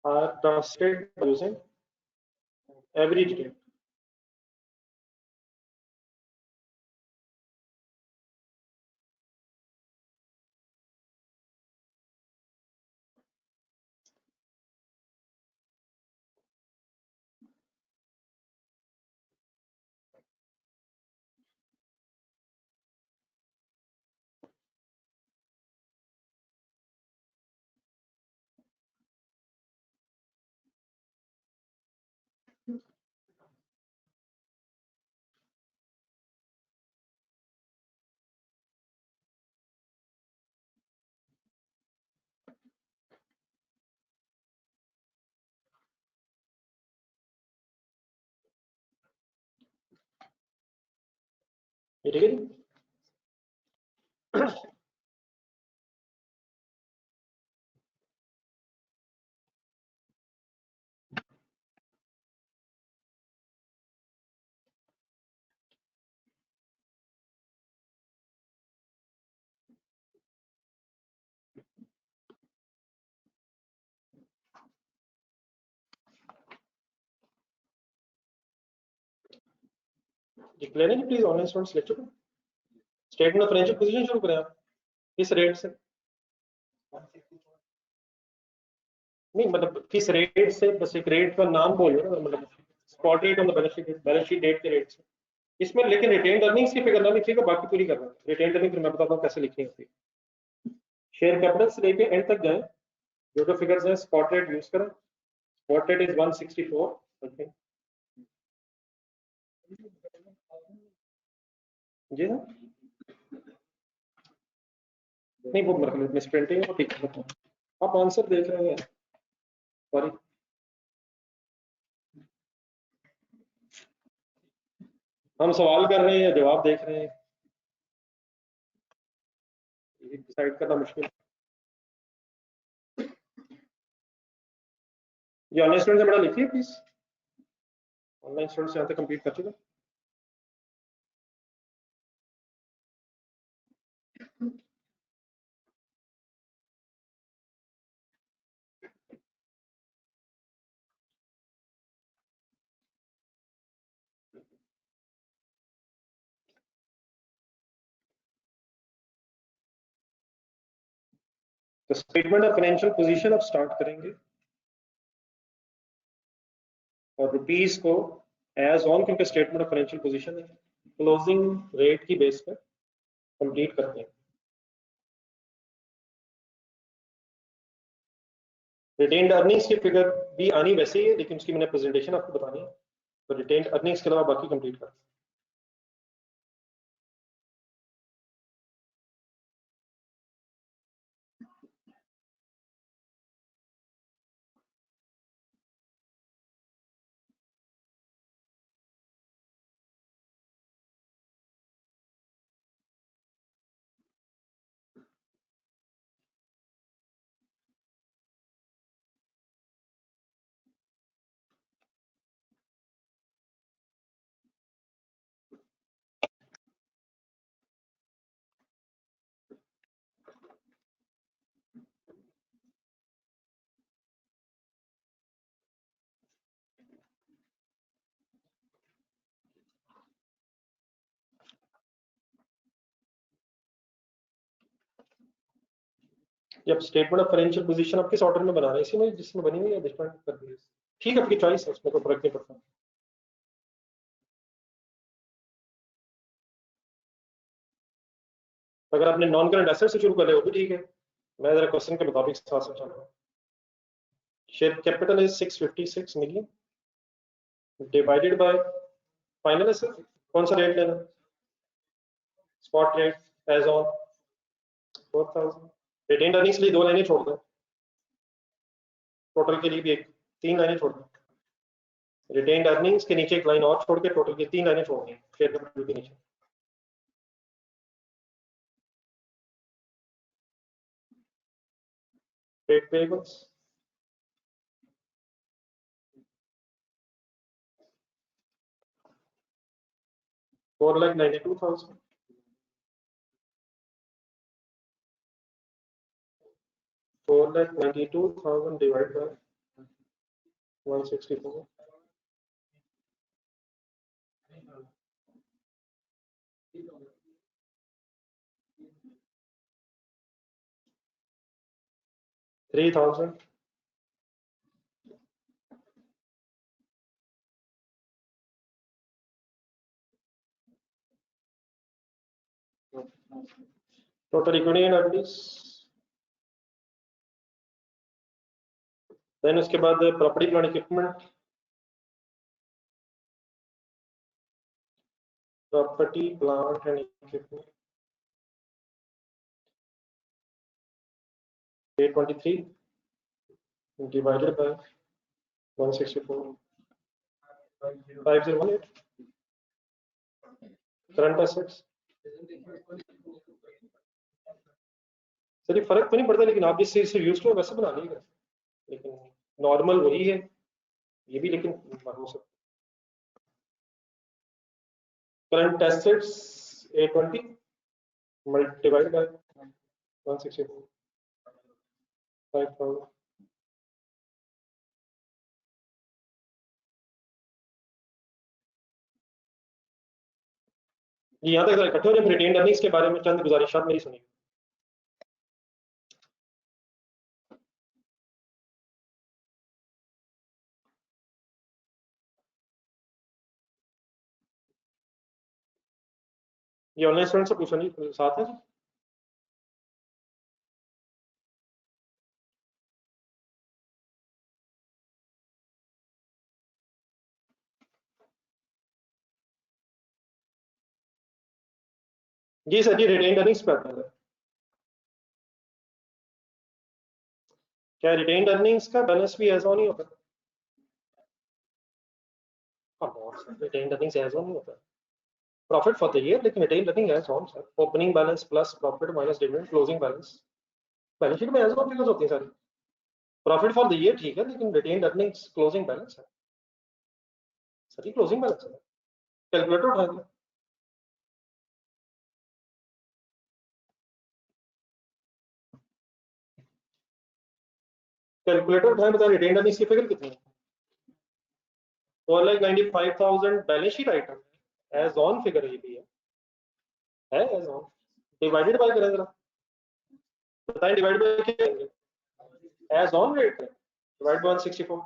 are translated using average date. ये ठीक है. क्लियर है कि प्लीज ऑनलाइन स्टूडेंट्स लेक्चर को स्टेटमेंट ऑफ फाइनेंशियल पोजीशन शुरू करें आप किस रेट से. नहीं मतलब किस रेट से, बस एक रेट का नाम बोलो ना, मतलब spot rate on the balance sheet date के रेट से इसमें, लेकिन रिटेन्ड अर्निंग्स की फिगर ना लिखिएगा, बाकी पूरी करना. रिटेन्ड अर्निंग फिर मैं बताता हूँ कैसे लिखनी होती है. शेयर कैपिटल से लेके एंड तक जाए, जो जो फिगर्स हैं स्पॉट रेट यूज करें. Spot rate is 164. ओके जी ना, नहीं वो मतलब मिस प्रिंटिंग है, वो ठीक है. आप आंसर देख रहे हैं, सॉरी. हम सवाल कर रहे हैं, जवाब देख रहे हैं, डिसाइड करना मुश्किल. ये ऑनलाइन स्टूडेंट से बड़ा लिखिए प्लीज. ऑनलाइन स्टूडेंट से यहाँ तक कंप्लीट कर चुके. तो स्टेटमेंट ऑफ फाइनेंशियल पोजीशन अब स्टार्ट करेंगे और रुपीस को एज ऑन, क्योंकि स्टेटमेंट ऑफ फाइनेंशियल पोजीशन है, क्लोजिंग रेट की बेस पर कंप्लीट करते हैं. रिटेन्ड अर्निंग्स की फिगर भी आनी वैसे ही है, लेकिन उसकी मैंने प्रेजेंटेशन आपको बतानी है. तो रिटेन्ड अर्निंग्स के अलावा बाकी कंप्लीट करते हैं. ये अब स्टेटमेंट ऑफ फाइनेंशियल पोजीशन आप किस ऑर्डर में बना रहे हैं, इसी में जिसमें बनी हुई है डिफरेंट कर दी है, ठीक है, आपकी चॉइस है, उसमें कोई फर्क नहीं पड़ता। अगर आपने नॉन करंट एसेट से शुरू कर ले वो भी ठीक है, मैं जरा क्वेश्चन के मुताबिक साथ समझा रहा हूँ। Share capital is 656 million divided by final asset, कौन सा रेट लेना, spot rate as on 4000। Retained earnings के लिए 2 लाइनें छोड़ दो, टोटल के लिए भी 3 लाइनें छोड़ दो, रिटेन अर्निंग्स के नीचे 1 लाइन और छोड़ के टोटल की 3 लाइनें छोड़ दी शेयर कैपिटल के नीचे। Trade payables 4,92,000, 4,92,000 divided by 164, 3,000, total equity and earnings, then उसके बाद property plant equipment, property plant and equipment 823 divided by 164, 5018, current assets. चलिए फर्क तो नहीं पड़ता, लेकिन आप जिस चीज से यूज करो वैसे बना लीजिएगा, लेकिन नॉर्मल वही है ये भी, लेकिन हो सकता। Current assets 820 multiplied by 164, 5000। यहाँ तक इकट्ठे हो जाए, रिटेन अर्निंग्स के बारे में चंद गुजारिशात मेरी सुनिए। ये ऑनलाइन स्टूडेंट से पूछा नहीं, साथ है जी सर जी, रिटेन अर्निंग्स पे आता है। क्या रिटेन अर्निंग्स का बैलेंस भी एज ऑन ही होता है? रिटेन अर्निंग्स एज ऑन ही होता है, प्रॉफिट फॉर द ईयर, लेकिन retained earning as on sir, opening balance plus profit minus dividend, closing balance, balance sheet में एज ऑन फिगर्स होती है सारी। प्रॉफिट फॉर द ईयर ठीक है, लेकिन रिटेन अर्निंग्स क्लोजिंग बैलेंस है सर, ये क्लोजिंग बैलेंस है। कैलकुलेटर उठाएंगे, कैलकुलेटर उठाएं, बताएं रिटेन अर्निंग्स की फिगर कितनी है। 4,95,000 balance sheet item as on figure ये भी है एज ऑन, डिवाइडेड बाय करें जरा, बताएं डिवाइड बाय क्या करेंगे, एज ऑन रेट है, डिवाइड बाय 164,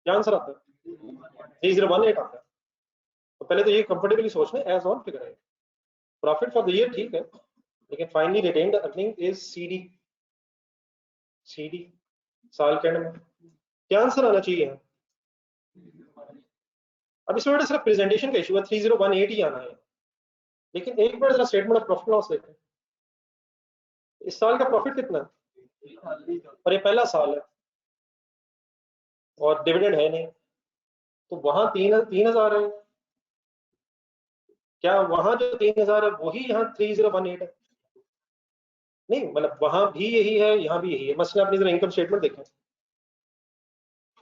क्या आंसर आता है 3018 आता है। तो पहले तो ये कंफर्टेबली सोचना है, एज ऑन फिगर है, प्रॉफिट फॉर द ईयर ठीक है, लेकिन finally retained earning is CD, CD साल के एंड में, क्या आंसर आना चाहिए। अब इसमें सिर्फ प्रेजेंटेशन का इशू है, 3018 ही आना है, लेकिन एक बार जरा स्टेटमेंट ऑफ प्रॉफिट लॉस देखें, इस साल का प्रॉफिट कितना है, और ये पहला साल है और डिविडेंड है नहीं, तो वहां 3,000 है, क्या वहां जो 3,000 है वही यहाँ 3018 है? नहीं, मतलब वहां भी यही है, यहाँ भी यही है। मसला अपनी जरा इनकम स्टेटमेंट देखें,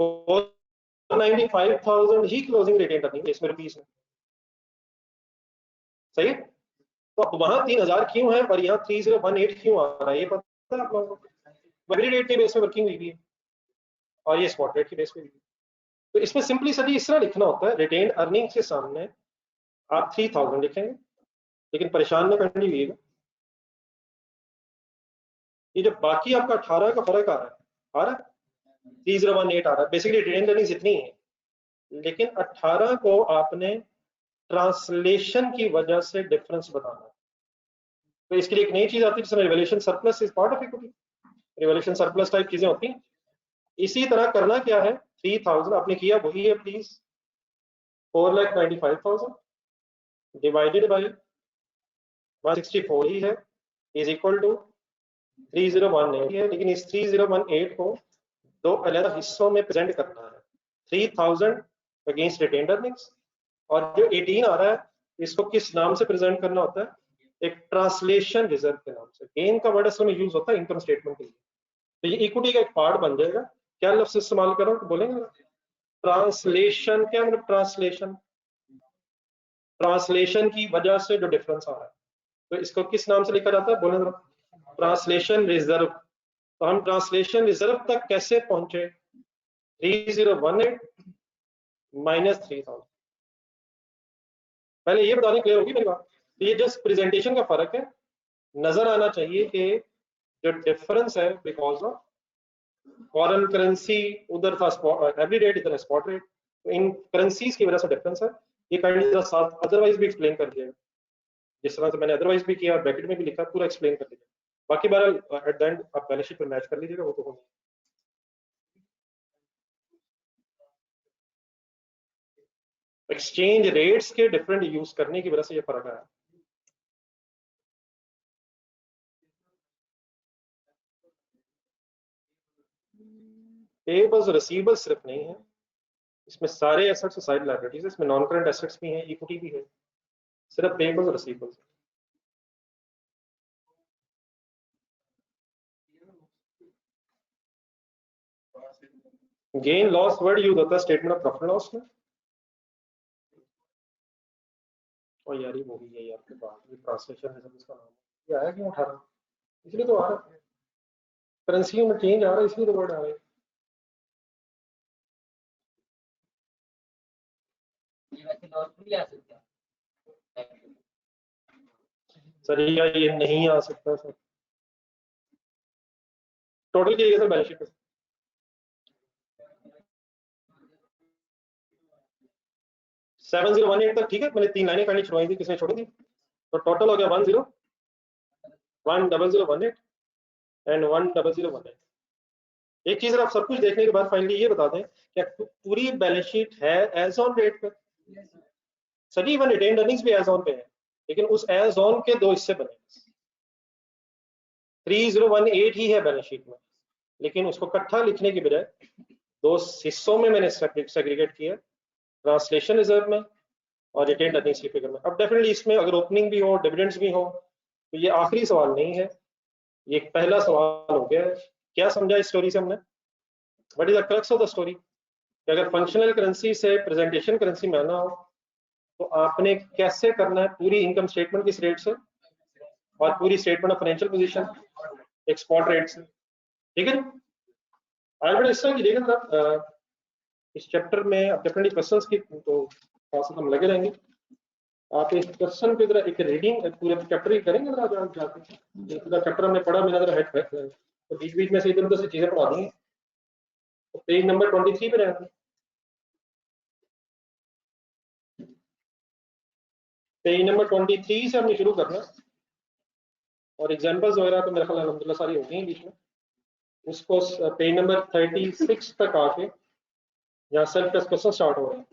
495,000 ही क्लोजिंग रिटेन अर्निंग इसमें रुपीस में, सही है। तो अब वहां 3,000 क्यों है और यहाँ 3018 क्यों आ रहा है, ये पता है आप लोगों को। एवरी रेट के बेस पे वर्किंग हुई है और ये स्पॉट रेट के बेस पे हुई है। तो इसमें सिंपली सभी इस तरह लिखना होता है, रिटेन अर्निंग के सामने आप 3,000 लिखेंगे, लेकिन परेशान न करने लीजिएगा, ये जो बाकी आपका 18 का फर्क आ रहा है 3018 आ रहा है, बेसिकली रिटेन अर्निंग्स इतनी है, लेकिन 18 को आपने ट्रांसलेशन की वजह से डिफरेंस बताना है। तो इसके लिए एक नई चीज आती है जिसमें revaluation surplus is part of equity, revaluation surplus type चीजें होती हैं। इसी तरह करना क्या है, 3000 आपने किया वही है प्लीज, 4,95,000 डिवाइडेड बाय 164 ही है इज इक्वल टू 3018 है, लेकिन इस 3018 को दो अलग हिस्सों में प्रेजेंट करना है, 3000 अगेंस्ट रिटेन्ड अर्निंग्स, और जो 18 आ रहा है इसको किस नाम से प्रेजेंट करना होता है, एक ट्रांसलेशन रिजर्व के नाम से। गेन का वर्ड असल में यूज होता है इनकम स्टेटमेंट के लिए, तो ये इक्विटी का एक पार्ट बन जाएगा। क्या लफ्ज इस्तेमाल करो तो बोलेंगे ट्रांसलेशन, क्या मतलब ट्रांसलेशन, ट्रांसलेशन की वजह से जो डिफरेंस आ रहा है, तो इसको किस नाम से लिखा जाता है, बोले ट्रांसलेशन रिजर्व। तो हम ट्रांसलेशन रिजर्व तक कैसे पहुंचे, 3018 माइनस 3000। पहले ये बताने क्लियर होगी मेरी बात, तो ये जस्ट प्रेजेंटेशन का फर्क है, नजर आना चाहिए कि जो डिफरेंस है बिकॉज ऑफ फॉरेन करेंसी उधर था एवरी रेट, इधर स्पॉट रेट, तो इन करेंसीज की वजह से डिफरेंस है। ये काइंडली साथ अदरवाइज भी एक्सप्लेन कर दिएगा, जिस तरह से मैंने अदरवाइज भी किया, ब्रैकेट में भी लिखा, पूरा एक्सप्लेन कर दीजिएगा। बाकी बार एट द एंड आप बैलेंस शीट पर मैच कर लीजिएगा, वो तो होगा। एक्सचेंज रेट्स के डिफरेंट यूज करने की वजह से ये फर्क आया। पेबल्स रिसीवेबल्स सिर्फ नहीं है, इसमें सारे एसेट्स और साइड लायबिलिटीज, इसमें नॉन करंट एसेट्स भी हैं, इक्विटी भी है, सिर्फ पेबल्स और receivables. Gain loss word use होता है स्टेटमेंट ऑफ प्रॉफिट लॉस में। और यार ये वो भी है यार के बाद ये ट्रांसलेशन है, इसका नाम ये आया क्यों 18, इसलिए तो आ रहा है, करेंसी में चेंज आ रहा है इसलिए तो वर्ड आ रहा है। सर ये नहीं आ सकता सर, टोटल किया सर बैलेंस शीट पे 7018 तक, ठीक है, मैंने 3 लाइनें पहले छुड़वाई थी, किसने छोड़ी थी, तो टोटल हो गया 1010018 एंड 10018। एक चीज आप सब कुछ देखने के बाद फाइनली ये बता दें क्या पूरी बैलेंस शीट है एज ऑन डेट पे, सभी इवन रिटेन्ड अर्निंग्स भी एज ऑन पे है, लेकिन उस एज ऑन के दो हिस्से बने, 3018 ही है बैलेंस शीट में, लेकिन उसको इकट्ठा लिखने की बजाय दो हिस्सों में मैंने सेग्रीगेट किया, ट्रांसलेशन रिजर्व में और रिटेन्ड अर्निंग्स की फिगर में। अब डेफिनेटली इसमें अगर ओपनिंग भी हो, डिविडेंड्स भी हो, तो ये आखिरी सवाल नहीं है, ये पहला सवाल हो गया है। क्या समझा इस स्टोरी से हमने, what is the crux of the story, कि अगर फंक्शनल करेंसी से प्रेजेंटेशन करेंसी में आना हो तो आपने कैसे करना है, पूरी इनकम स्टेटमेंट किस रेट से और पूरी statement of financial position export rate से, ठीक है। आज बड़ा इस तरह की देखिए इस चैप्टर में अब डेफिनेटली क्वेश्चंस की तो खास हम लगे रहेंगे। आप इस क्वेश्चन की तरह एक रीडिंग पूरे चैप्टर की करेंगे जरा, आज जाके पूरा चैप्टर हमने पढ़ा, मैंने जरा हेड तो बीच बीच में से इधर उधर से चीजें पढ़ा दी, तो पेज नंबर 23 पे रहेंगे, पेज नंबर 23 से हमने शुरू करना, और एग्जांपल्स वगैरह तो मेरे ख्याल अल्हम्दुलिल्लाह सारी होती हैं बीच में। उसको पेज नंबर 36 तक आके यहाँ सेल्फ टेस्ट क्वेश्चन स्टार्ट हो रहे हैं,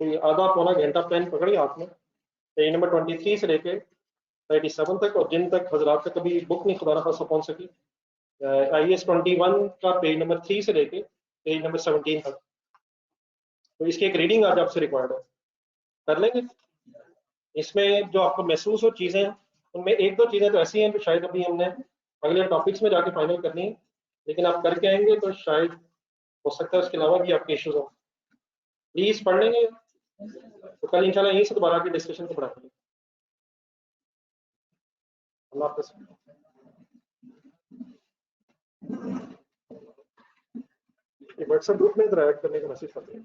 तो ये आधा पौना घंटा पेन पकड़िए हाथ में, पेज नंबर 23 से लेके 37 तक, और जिन तक हजरात तक कभी बुक नहीं खुदा ना पहुंच सकी, IAS 21 का पेज नंबर 3 से लेके पेज नंबर 17 तक, तो इसकी एक रीडिंग आज आपसे रिक्वायर्ड है, कर लेंगे। इसमें जो आपको महसूस हो चीजें, उनमें एक दो चीजें तो ऐसी हैं जो शायद अभी हमने अगले टॉपिक्स में जाके फाइनल करनी है, लेकिन आप करके आएंगे तो शायद हो सकता है उसके अलावा भी आपके इश्यूज हो, प्लीज पढ़ लेंगे, तो कल इंशाल्लाह यहीं से दोबारा की डिस्कशन को बढ़ाएंगे। अल्लाह हाफ़िज़। व्हाट्सएप ग्रुप में ऐड करने का मैसेज कर दें।